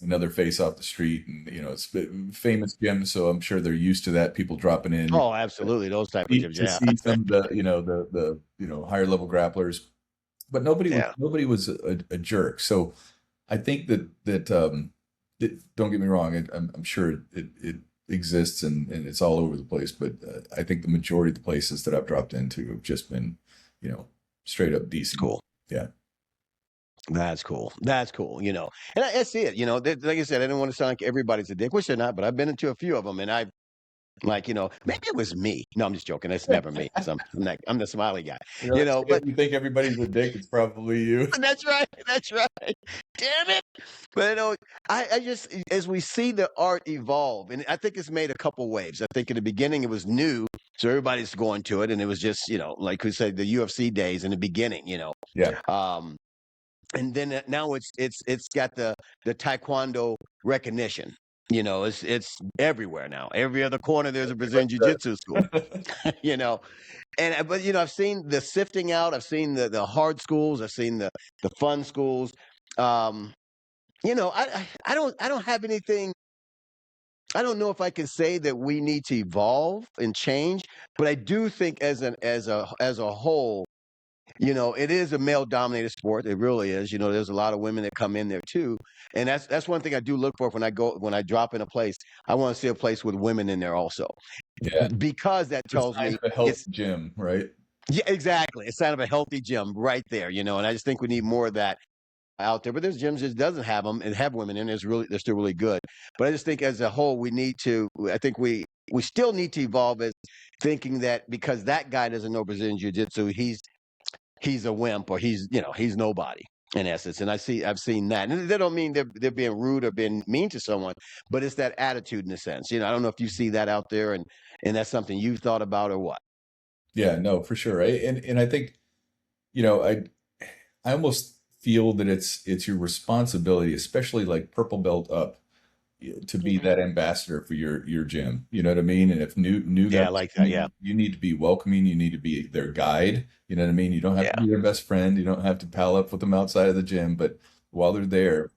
another face off the street, and it's a famous gym, so I'm sure they're used to that, people dropping in Oh, absolutely. Those type of gyms. to Yeah. see some of the higher level grapplers, but Yeah. nobody was a jerk. So I think don't get me wrong, I'm sure it exists, and it's all over the place, but I think the majority of the places that I've dropped into have just been, straight up decent. Cool. Yeah. That's cool. That's cool. And I see it. Like I said, I don't want to sound like everybody's a dick, which they're not, but I've been into a few of them, and I've like, maybe it was me. No, I'm just joking. It's never me. 'Cause I'm the smiley guy. But If you think everybody's a dick, it's probably you. that's right. That's right. Damn it. But I just, as we see the art evolve, and I think it's made a couple waves. I think in the beginning it was new, so everybody's going to it, and it was just, like we said, the UFC days in the beginning. Yeah. And then now it's got the taekwondo recognition. It's everywhere now. Every other corner there's a Brazilian Jiu-Jitsu school. But I've seen the sifting out. I've seen the hard schools. I've seen the fun schools. I don't have anything. I don't know if I can say that we need to evolve and change, but I do think as a whole, it is a male dominated sport. It really is. There's a lot of women that come in there too. And that's one thing I do look for when I drop in a place. I want to see a place with women in there also. Yeah. Because that It's tells kind me of a healthy gym, right? yeah, exactly. It's kind of a healthy gym right there, and I just think we need more of that out there. But there's gyms that doesn't have them and have women in. They're still really good. But I just think as a whole, I think we still need to evolve as thinking that because that guy doesn't know Brazilian Jiu-Jitsu, he's a wimp, or he's nobody in essence. And I've seen that. And they don't mean they're being rude or being mean to someone, but it's that attitude in a sense. I don't know if you see that out there, and that's something you've thought about or what. Yeah, no, for sure. And I think, I almost feel that it's your responsibility, especially like purple belt up, to be that ambassador for your gym. You know what I mean? And if new Yeah, I guys, like that. Yeah. you need to be welcoming. You need to be their guide. You know what I mean? You don't have to Yeah. be their best friend. You don't have to pal up with them outside of the gym, but while they're there,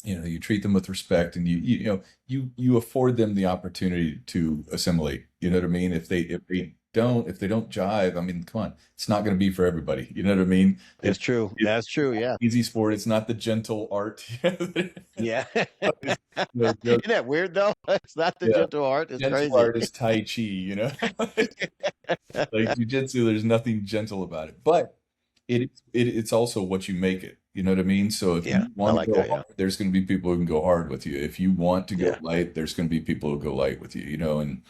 you treat them with respect, and you afford them the opportunity to assimilate. You know what I mean? If they don't jive, I mean, come on, it's not going to be for everybody. You know what I mean? That's true. That's true. Yeah. Easy sport. It's not the gentle art. Yeah. No, Isn't that weird though? It's not the yeah. gentle art. It's Gentle crazy. art is Tai Chi, like Jiu-Jitsu, there's nothing gentle about it, but it's also what you make it. You know what I mean? So if Yeah, you want I to like go that, yeah. hard, there's going to be people who can go hard with you. If you want to go Yeah. light, there's going to be people who go light with you. And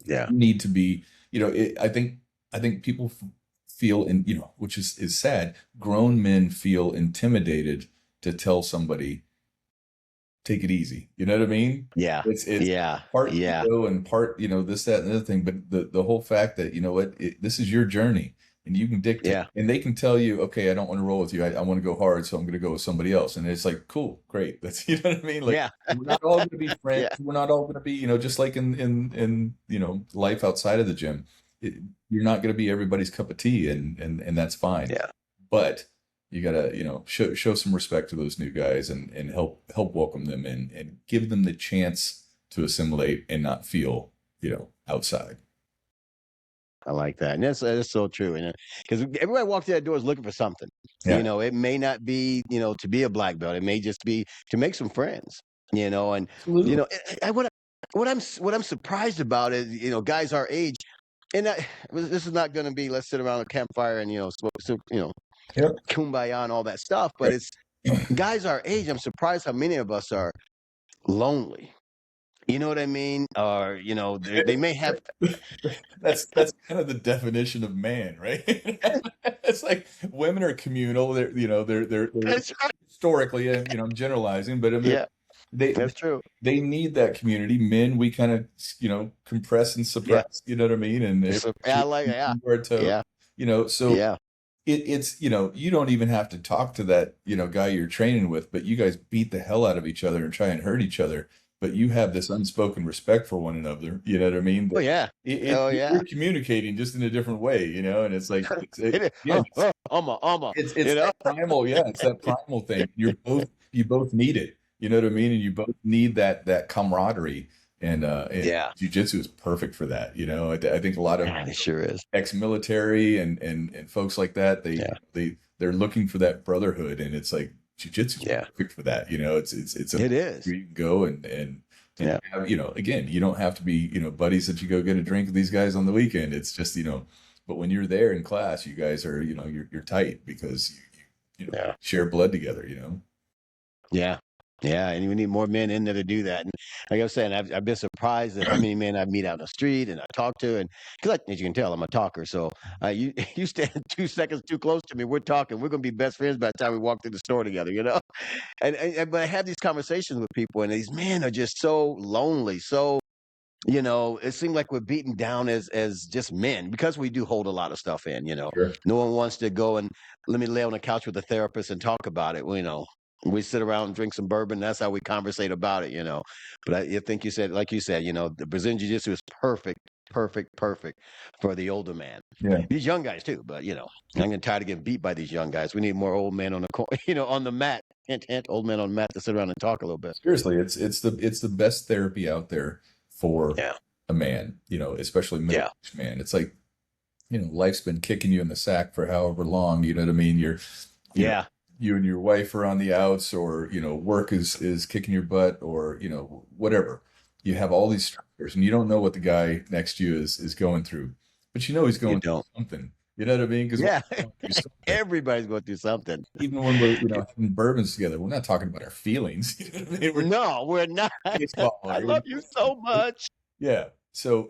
Yeah. you need to be. I think people feel which is sad. Grown men feel intimidated to tell somebody, take it easy. You know what I mean? Yeah. It's Yeah. part Yeah. ego and part, this, that, and the other thing. But the whole fact that, this is your journey, and you can dictate, Yeah. and they can tell you, okay, I don't want to roll with you. I want to go hard, so I'm going to go with somebody else. And it's like, cool, great. That's, you know what I mean? Like, Yeah. we're not all going to be friends. Yeah. We're not all going to be, just like in life outside of the gym. You're not going to be everybody's cup of tea, and that's fine. Yeah. But you gotta, show some respect to those new guys, and help welcome them in, and give them the chance to assimilate and not feel, outside. I like that. And that's so true. And because everybody walks through that door is looking for something. Yeah. It may not be, to be a black belt. It may just be to make some friends, and Absolutely. what I'm surprised about is, guys our age, and this is not going to be let's sit around a campfire and Yep. kumbaya and all that stuff, but it's guys our age. I'm surprised how many of us are lonely. You know what I mean? Or, they may have. That's kind of the definition of man, right? It's like women are communal. They're That's right. historically, and I'm generalizing, but I mean, Yeah, they that's true. they need that community. Men, we kind of compress and Yeah. suppress. You know what I mean? And So, yeah, I like it. Yeah. our toe. Yeah. So Yeah. it's you don't even have to talk to that guy you're training with, but you guys beat the hell out of each other and try and hurt each other, but you have this unspoken respect for one another. You know what I mean? Oh, yeah. Oh, yeah. You're communicating just in a different way, and it's like It is. yeah, it's You know? that primal, yeah, it's that primal thing. You both need it. You know what I mean? And you both need that camaraderie. And Yeah. jiu-jitsu is perfect for that. I think a lot of Yeah, it sure is. ex-military and folks like that, Yeah. they're looking for that brotherhood, and it's like jiu-jitsu is Yeah. perfect for that. It's a It is. where you can go and Yeah. have, again, you don't have to be buddies that you go get a drink with these guys on the weekend. It's just but when you're there in class, you guys are you're tight because you Yeah. share blood together. Yeah. Yeah, and we need more men in there to do that. And like I was saying, I've been surprised at how many men I meet out on the street and I talk to, and because as you can tell, I'm a talker. So you you stand 2 seconds too close to me, we're talking. We're gonna be best friends by the time we walk through the store together. But I have these conversations with people, and these men are just so lonely. So it seems like we're beaten down as just men because we do hold a lot of stuff in. Sure. No one wants to go and let me lay on the couch with a therapist and talk about it. We sit around and drink some bourbon. That's how we conversate about it. But I think you said, like you said, the Brazilian Jiu-Jitsu is perfect, perfect, perfect for the older man. Yeah. These young guys too, but I'm getting tired of getting beat by these young guys. We need more old men on the on the mat. Hint, hint, old men on the mat to sit around and talk a little bit. Seriously, it's the best therapy out there for Yeah. a man, especially middle-aged man. It's like, life's been kicking you in the sack for however long, you know what I mean? You know, you and your wife are on the outs, or, work is kicking your butt, or, whatever. You have all these stressors, and you don't know what the guy next to you is going through, but he's going through something. You know what I mean? Because everybody's going through something. even when we're having bourbons together, we're not talking about our feelings. You know what I mean? No, we're not. I love you so much. Yeah. So,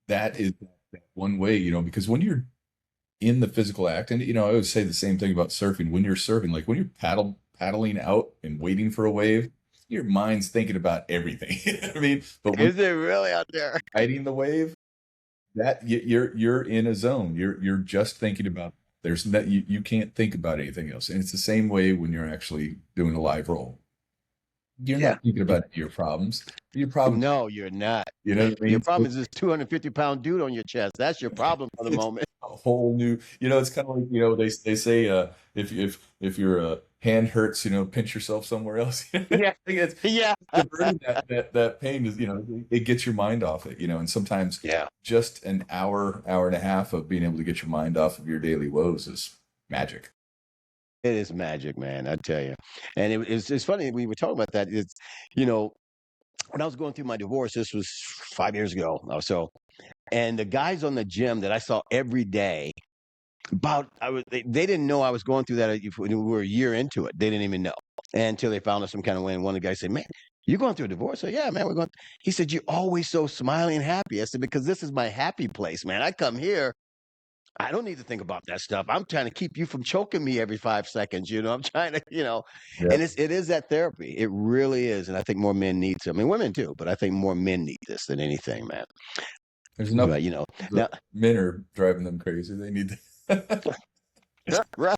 that is that one way, because when you're in the physical act, and, I always say the same thing about surfing. When you're surfing, like when you're paddling out and waiting for a wave, your mind's thinking about everything. You know what I mean? But Is it really out there? riding the wave, that you're in a zone. You're just thinking about, there's that you can't think about anything else. And it's the same way when you're actually doing a live roll. You're not thinking about your problems. Your problem. No, you're not. You know what I mean? Your problem is this 250-pound dude on your chest. That's your problem for the moment. A whole new, it's kind of like, they say, if your hand hurts, pinch yourself somewhere else. Yeah. Yeah. Diverting that pain is, it gets your mind off it, and sometimes just an hour and a half of being able to get your mind off of your daily woes is magic. It is magic, man. I tell you. And it's funny we were talking about that. It's when I was going through my divorce, this was 5 years ago or so, and the guys on the gym that I saw every day, they didn't know I was going through that when we were a year into it. They didn't even know until they found us some kind of way. And one of the guys said, "Man, you're going through a divorce?" I said, "Yeah, man, we're going." He said, "You're always so smiling and happy." I said, "Because this is my happy place, man. I come here. I don't need to think about that stuff. I'm trying to keep you from choking me every 5 seconds. I'm trying to, Yeah. and it is that therapy. It really is. And I think more men need to. I mean, women too, but I think more men need this than anything, man. There's enough. But, now, men are driving them crazy. They need right.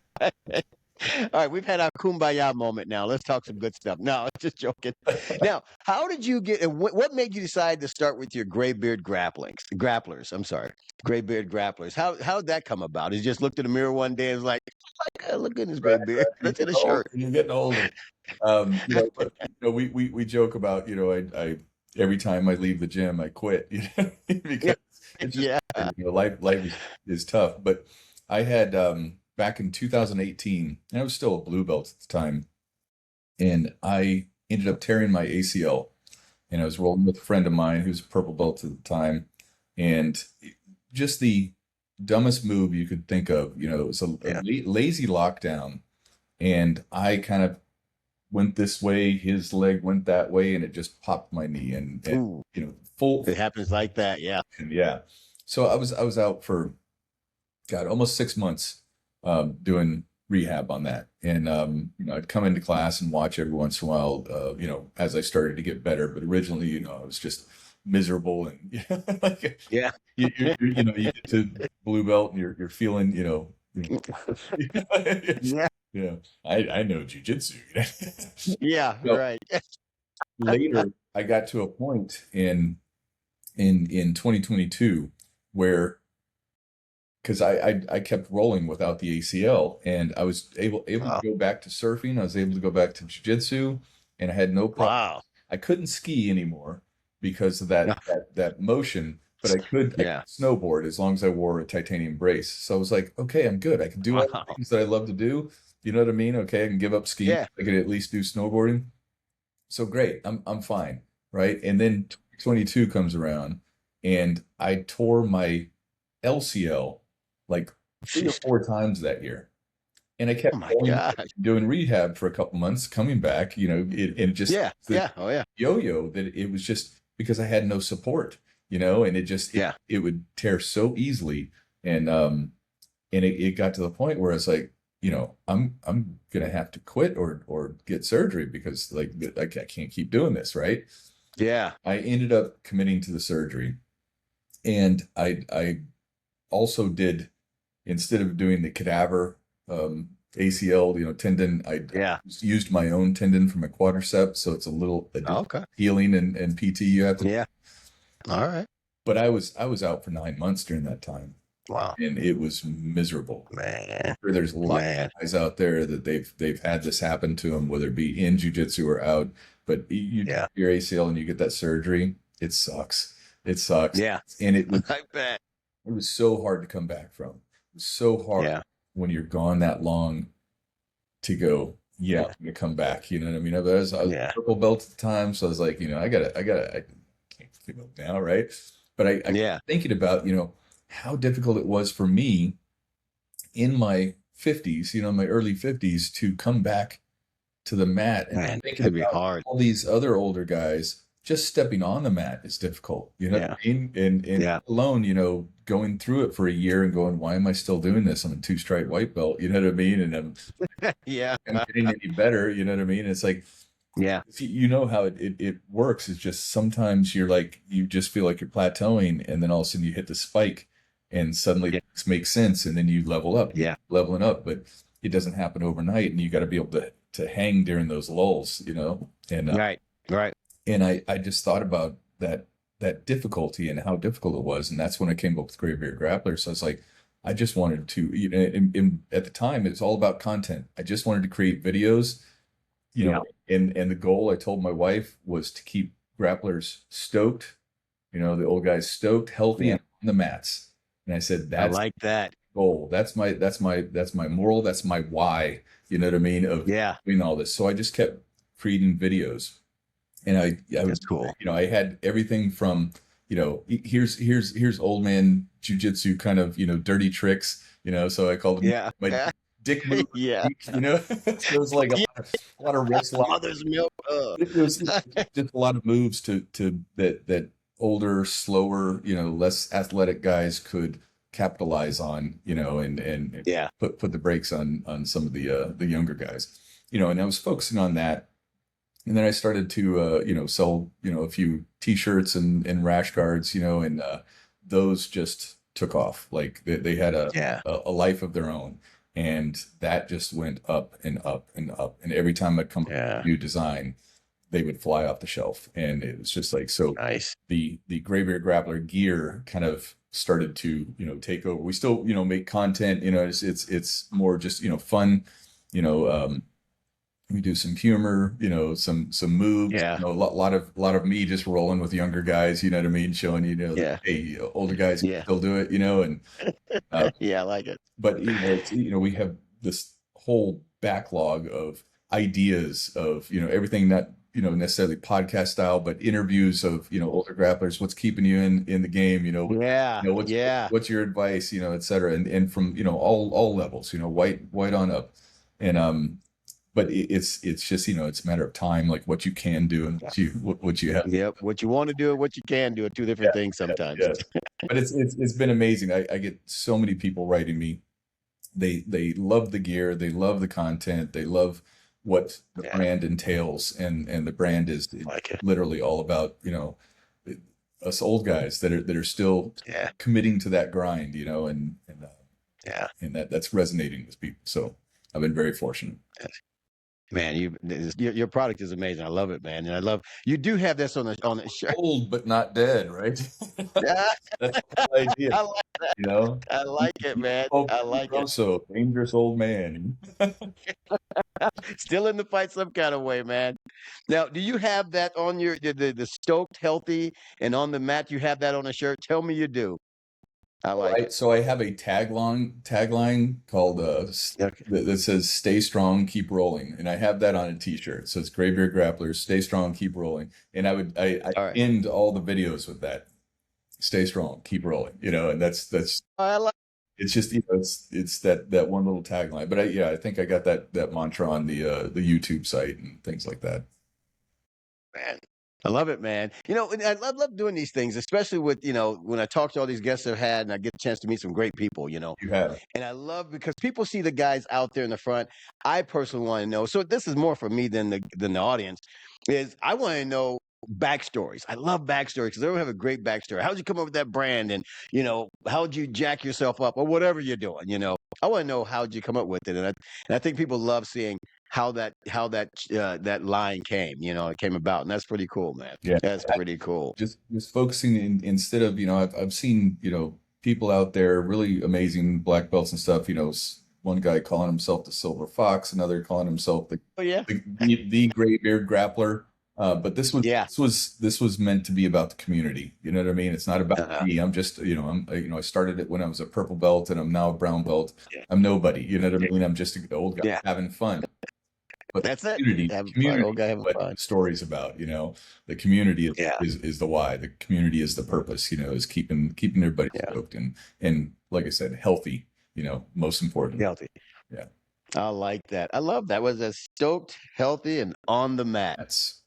All right, we've had our kumbaya moment now. Let's talk some good stuff. No, just joking. Now, how did you get, what made you decide to start with your Graybeard Grapplers? I'm sorry, Graybeard Grapplers. How did that come about? You just looked in the mirror one day and was like, look at this Graybeard. Let's get a shirt. You're getting older. We joke about, I every time I leave the gym, I quit, because it's just, life is tough. But I had, back in 2018, and I was still a blue belt at the time, and I ended up tearing my ACL, and I was rolling with a friend of mine who's a purple belt at the time, and just the dumbest move you could think of. It was a lazy lockdown, and I kind of went this way, his leg went that way, and it just popped my knee, and Ooh, full. it happens like that. Yeah. And yeah. So I was out for, God, almost 6 months, doing rehab on that. And, I'd come into class and watch every once in a while, as I started to get better. But originally, I was just miserable, and like Yeah. you get to blue belt and you're feeling, Yeah. yeah, I know jujitsu. Yeah. So Right. later, I got to a point in 2022 where, because I kept rolling without the ACL, and I was able Wow. to go back to surfing. I was able to go back to jiu-jitsu, and I had no problem. Wow. I couldn't ski anymore because of that motion, but I could Yeah. snowboard as long as I wore a titanium brace. So I was like, okay, I'm good. I can do all the Wow. things that I love to do. You know what I mean? Okay, I can give up skiing. Yeah. I can at least do snowboarding. So great, I'm fine, right? And then 22 comes around, and I tore my LCL like 3 or 4 times that year. And I Oh kept my going, gosh. doing rehab for a couple months, coming back, and just Yeah. the Yeah. Oh yeah. yo-yo, that it was just because I had no support, and Yeah. it would tear so easily. And it got to the point where it's like, I'm gonna have to quit or get surgery, because like I can't keep doing this, right? Yeah. I ended up committing to the surgery, and I also did, instead of doing the cadaver, ACL, tendon, I Yeah. used my own tendon for my quadricep, so it's a little Okay. healing and PT you have to. Yeah. All right. But I was out for 9 months during that time, Wow. and it was miserable. Man. Sure, there's a lot Man. of guys out there that they've had this happen to them, whether it be in jiu-jitsu or out. But you Yeah. your ACL and you get that surgery, it sucks. It sucks. Yeah. And it I bet. was so hard to come back from. It was so hard Yeah. when you're gone that long to go, yeah, I'm gonna come back. You know what I mean? I was Yeah. purple belt at the time, so I was like, I can't give up now, right? But I Yeah. thinking about, how difficult it was for me in my 50s, my early 50s, to come back to the mat, and Man, thinking it'd be about hard. all these other older guys. Just stepping on the mat is difficult, you know what I mean? And Yeah. alone, going through it for a year and going, why am I still doing this? I'm a 2-stripe white belt, you know what I mean? And Yeah. I'm getting any better, you know what I mean? It's like, Yeah. you know how it works. It's just sometimes you're like, you just feel like you're plateauing, and then all of a sudden you hit the spike, and suddenly things make sense, and then you level up, Yeah. leveling up. But it doesn't happen overnight, and you got to be able to hang during those lulls, and Right. Right. and I just thought about that difficulty and how difficult it was, and that's when I came up with Graybeard Grapplers. So I was like, I just wanted to, at the time, it's all about content. I just wanted to create videos, and the goal, I told my wife, was to keep grapplers stoked, the old guys stoked, healthy, and on the mats. And I said, I that's like that. the goal. That's my moral. That's my why. You know what I mean? Of Yeah. doing all this. So I just kept creating videos, and I That's was, cool. I had everything from, here's old man jujitsu kind of, dirty tricks, so I called them Yeah. my dick move. Yeah. So it was like a lot of wrist lock. Mother's milk. It was just a lot of moves to that older, slower, less athletic guys could capitalize on, and Yeah. put the brakes on some of the younger guys, and I was focusing on that. And then I started to, sell, a few T-shirts and rash guards, and those just took off. Like they had a life of their own, and that just went up and up and up. And every time I'd come up with a new design, they would fly off the shelf, and it was just like, so Nice. the Graybeard Grappler gear kind of started to take over. We still make content, it's more just fun, we do some humor, some moves, Yeah. a lot of me just rolling with younger guys, you know what I mean, showing Yeah. hey, older guys can Yeah. still do it, and Yeah. I like it. but we have this whole backlog of ideas of everything, not necessarily podcast style, but interviews of older grapplers. What's keeping you in the game? Yeah. What's your advice? Et cetera, and from all levels. White on up, and but it's just, it's a matter of time, like what you can do and what you have. Yep. What you want to do and what you can do are two Yeah, different things sometimes. yes. But it's been amazing. I get so many people writing me. They love the gear, they love the content, they love what the brand entails, and the brand is Like it. literally all about, us old guys that are still committing to that grind, and that's resonating with people. So I've been very fortunate. Man, your product is amazing. I love it, man. And I love you do have this on the shirt. Old but not dead, right? Yeah, That's the whole idea, I like you know. I like it, man. I like it. So dangerous old man. Still in the fight some kind of way, man. Now, do you have that on your the stoked, healthy, and on the mat? You have that on a shirt? Tell me you do. I like it. So I have a tagline called that says "Stay strong, keep rolling," and I have that on a T-shirt. So it's Graybeard Grapplers, "Stay strong, keep rolling," and I All right. end all the videos with that: "Stay strong, keep rolling." And that's I like it's just it's that one little tagline. But I think I got that mantra on the YouTube site and things like that. man. I love it, man. And I love doing these things, especially with, when I talk to all these guests I've had and I get a chance to meet some great people, You have And I love because people see the guys out there in the front. I personally want to know. So this is more for me than the audience. Is I want to know backstories. I love backstories because they don't have a great backstory. How'd you come up with that brand? And how'd you jack yourself up or whatever you're doing? I want to know how'd you come up with it. And I think people love seeing how that line came. It came about, and that's pretty cool, man. Yeah. That's pretty cool. just focusing instead of I've seen people out there really amazing black belts and stuff. One guy calling himself the Silver Fox, another calling himself the the Graybeard Grappler. But this was meant to be about the community. You know what I mean? It's not about me. I'm just I started it when I was a purple belt, and I'm now a brown belt. I'm nobody. You know what I mean? I'm just an old guy having fun. But That's it. Community, Old guy having what fun. the story's about. The community is the why. The community is the purpose. Is keeping everybody stoked and like I said, healthy. Most important. Healthy. Yeah. I like that. I love that. Was that stoked, healthy, and on the mat. That's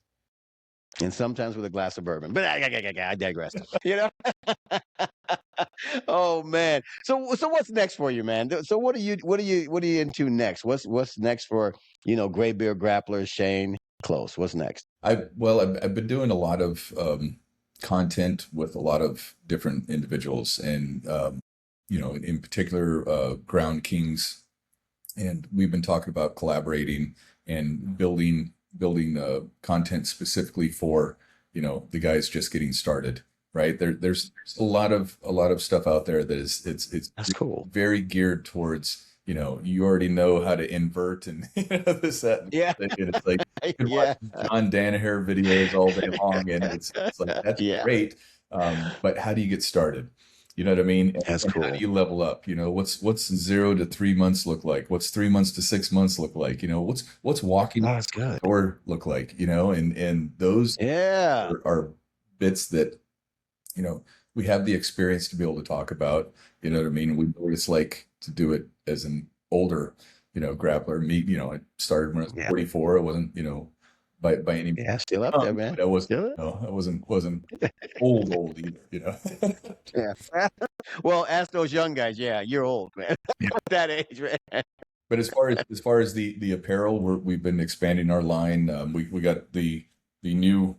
And sometimes with a glass of bourbon. But I digress. Oh man. So what's next for you, man? So what are you into next? What's next for Graybeard Grapplers, Shane Close? What's next? I've been doing a lot of content with a lot of different individuals, and in particular Ground Kings, and we've been talking about collaborating and building content specifically for the guys just getting started. Right there's a lot of stuff out there that it's That's cool. very geared towards you already know how to invert and this that and it's like you can watch John Danaher videos all day long, and it's like that's great, but how do you get started? You know what I mean? That's and cool. How do you level up? What's 0 to 3 months look like? What's 3 months to 6 months look like? What's walking that's good. or look like? And those are bits that we have the experience to be able to talk about. You know what I mean? We know what it's like to do it as an older grappler. Me, I started when I was 44. I wasn't by any means. Still up there, man. I wasn't I wasn't old either. Yeah. Well, ask those young guys. Yeah, you're old, man. That age, man. But as far as the apparel, we've been expanding our line. We got the new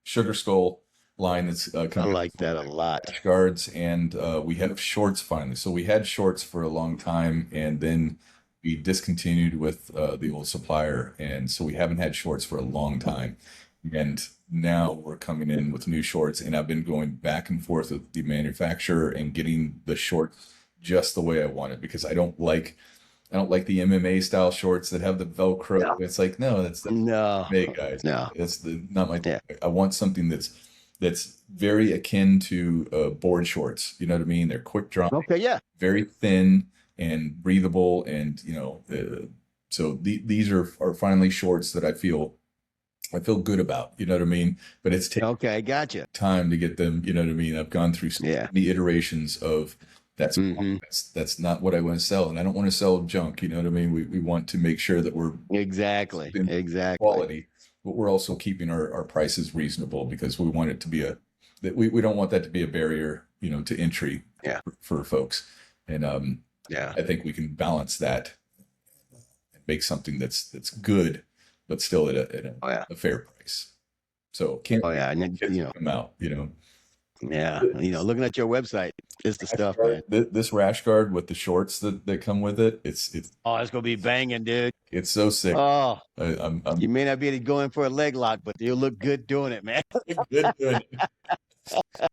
Sugar Skull line that's I coming. like that a lot. Rash guards, and we have shorts finally. So we had shorts for a long time, and then we discontinued with the old supplier, and so we haven't had shorts for a long time. And now we're coming in with new shorts, and I've been going back and forth with the manufacturer and getting the shorts just the way I want it, because I don't like the MMA style shorts that have the Velcro. No. It's like, no, that's the MMA guys. No, that's not my. Yeah. I want something that's very akin to board shorts. You know what I mean? They're quick drying. Okay, yeah. Very thin and breathable, and so these are finally shorts that I feel good about. You know what I mean? But it's taken okay, gotcha. time to get them. You know what I mean? I've gone through so many iterations of That's Mhm. that's not what I want to sell, and I don't want to sell junk. You know what I mean? We want to make sure that we're Exactly. in Exactly. quality, but we're also keeping our prices reasonable because we want it to be that we don't want that to be a barrier, to entry Yeah. for folks. And Yeah. I think we can balance that and make something that's good, but still at Oh yeah. a fair price. So can't Oh wait yeah. for And kids to come out, yeah. Looking at your website, it's the stuff, man. This rash guard with the shorts that come with it, Oh, it's gonna be banging, dude. it's so sick. Oh, I'm you may not be able to go in for a leg lock, but you'll look good doing it, man. good doing it.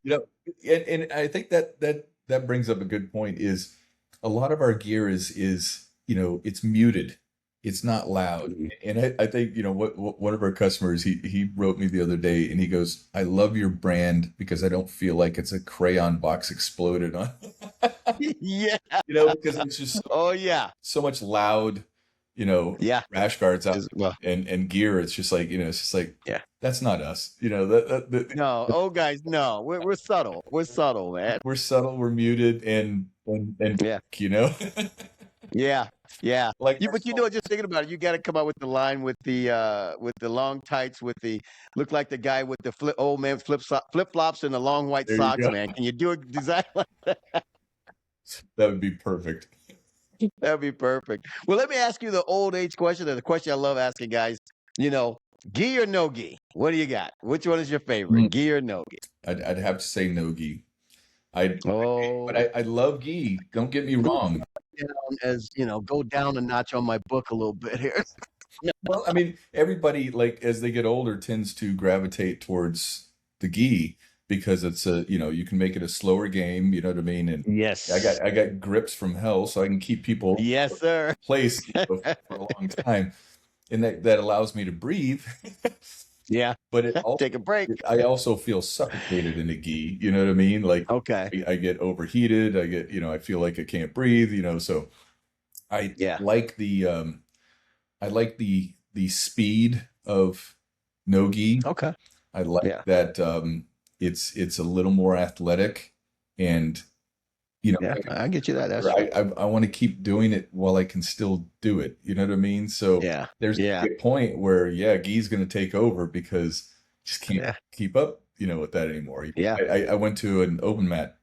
You know, and I think that brings up a good point is a lot of our gear is it's muted. It's not loud. Mhm. And I think, what one of our customers, he wrote me the other day and he goes, I love your brand because I don't feel like it's a crayon box exploded on, Yeah. because it's just Oh yeah. so much loud, Yeah. rash guards out Well, and gear. It's just like, it's just like, yeah. that's not us. No, oh guys, no. We're subtle. We're subtle, man. We're subtle, we're muted, and Yeah. you know, Yeah. Yeah. like But just thinking about it, you got to come out with the line with the long tights with the look like the guy with the old man flip flops and the long white there you socks, go. man. Can you do a design like That would be perfect. that'd be perfect. Well, let me ask you the old age question, or the question I love asking guys. Gi or no gi? What do you got? Which one is your favorite? Gi or no gi? I'd have to say no gi. But Oh, I love gi. Don't get me wrong. go down a notch on my book a little bit here. Well, I mean, everybody like as they get older tends to gravitate towards the gi because it's you can make it a slower game. You know what I mean? And Yes. I got grips from hell, so I can keep people Yes, sir. in place for a long time, and that allows me to breathe. Yeah. But it also, Take a break. I also feel suffocated in a gi. You know what I mean? Like Okay. I get overheated. I get I feel like I can't breathe. So I Yeah. like the speed of no gi. Okay. I like Yeah. that it's a little more athletic and Yeah, I get you that. That's I want to keep doing it while I can still do it. You know what I mean? So yeah. there's Yeah. a point where gi's going to take over because just can't Yeah. keep up, with that anymore. Yeah. I went to an open mat.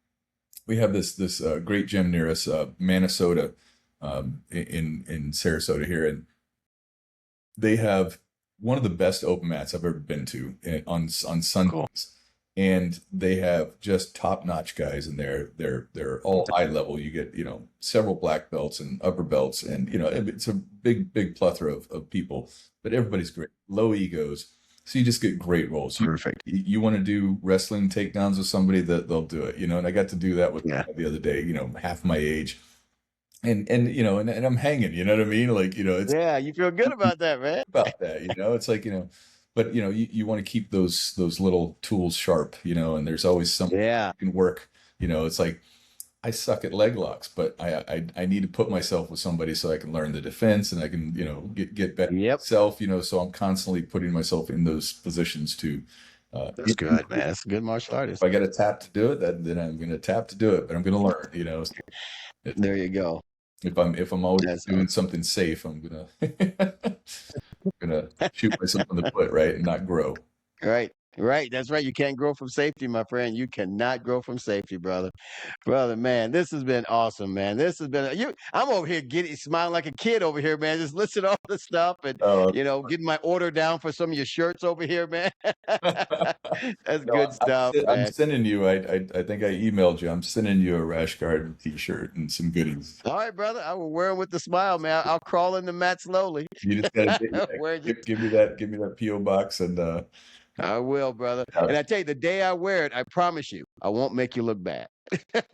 We have this great gym near us, Minnesota, in Sarasota here, and they have one of the best open mats I've ever been to on Sundays. Cool. And they have just top-notch guys in there. They're all high level. You get, several black belts and upper belts, and it's a big plethora of people, but everybody's great. Low egos. So you just get great rolls. Perfect. You want to do wrestling takedowns with somebody, that they'll do it, and I got to do that with the other day, half my age. And I'm hanging, you know what I mean? Like, it's Yeah, you feel good about that, man. about that, it's like, but you want to keep those little tools sharp, and there's always something Yeah. you can work. It's like I suck at leg locks, but I need to put myself with somebody so I can learn the defense and I can get better myself. So I'm constantly putting myself in those positions to. That's good, man. That's a good martial artist. If I got to tap to do it, then I'm going to tap to do it, but I'm going to learn. There you go. If I'm always doing something safe, I'm gonna shoot myself in the foot, right, and not grow. Right. That's right. You can't grow from safety, my friend. You cannot grow from safety, brother. Brother, man, this has been awesome, man. This has been I'm over here smiling like a kid over here, man. Just listening to all the stuff and getting my order down for some of your shirts over here, man. That's good stuff, man. I'm sending you. I think I emailed you. I'm sending you a rash guard T-shirt and some goodies. All right, brother. I will wear them with a smile, man. I'll crawl in the mat slowly. You just gotta give me that PO box and. I will, brother. And I tell you, the day I wear it, I promise you, I won't make you look bad.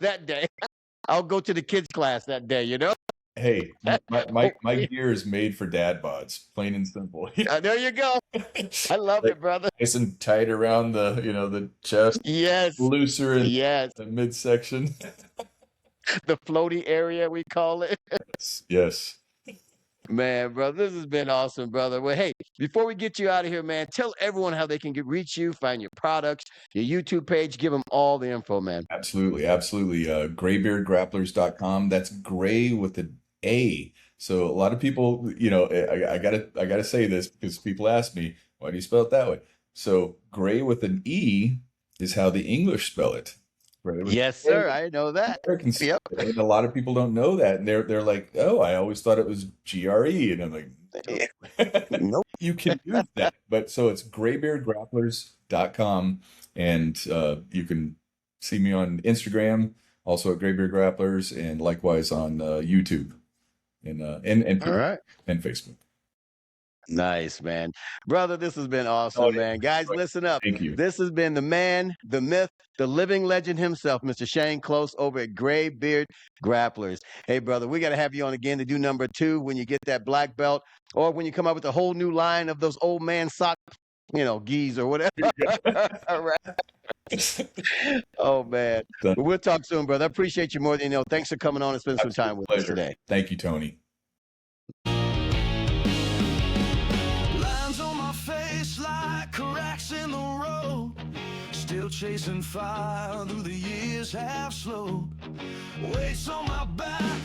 That day, I'll go to the kids' class that day. Hey, my gear is made for dad bods, plain and simple. There you go. I love it, brother. Nice and tight around the chest. Yes. Looser in the midsection. The floaty area, we call it. Yes. Man, brother, this has been awesome, brother. Well, hey, before we get you out of here, man, tell everyone how they can reach you, find your products, your YouTube page, give them all the info, man. Absolutely, absolutely. Graybeardgrapplers.com. That's gray with an A. So a lot of people, I gotta say this because people ask me, why do you spell it that way? So gray with an E is how the English spell it. Right? Yes, sir. I know that. Americans, Yep. and a lot of people don't know that, and they're like, "Oh, I always thought it was GRE," and I'm like, Nope. "You can use that." But so it's graybeardgrapplers.com, and you can see me on Instagram, also at Graybeard Grapplers, and likewise on YouTube and All right. and Facebook. Nice, man. Brother, this has been awesome, man. Guys, listen up. Thank you. This has been the man, the myth, the living legend himself, Mr. Shane Close over at Graybeard Grapplers. Hey, brother, we got to have you on again to do number 2 when you get that black belt or when you come up with a whole new line of those old man sock, gis or whatever. All right. Oh, man. Done. But we'll talk soon, brother. I appreciate you more than you know. Thanks for coming on and spending some time with us today. Thank you, Tony. Lines on my face like cracks in the road. Still chasing fire through the years half slow. Weights on my back,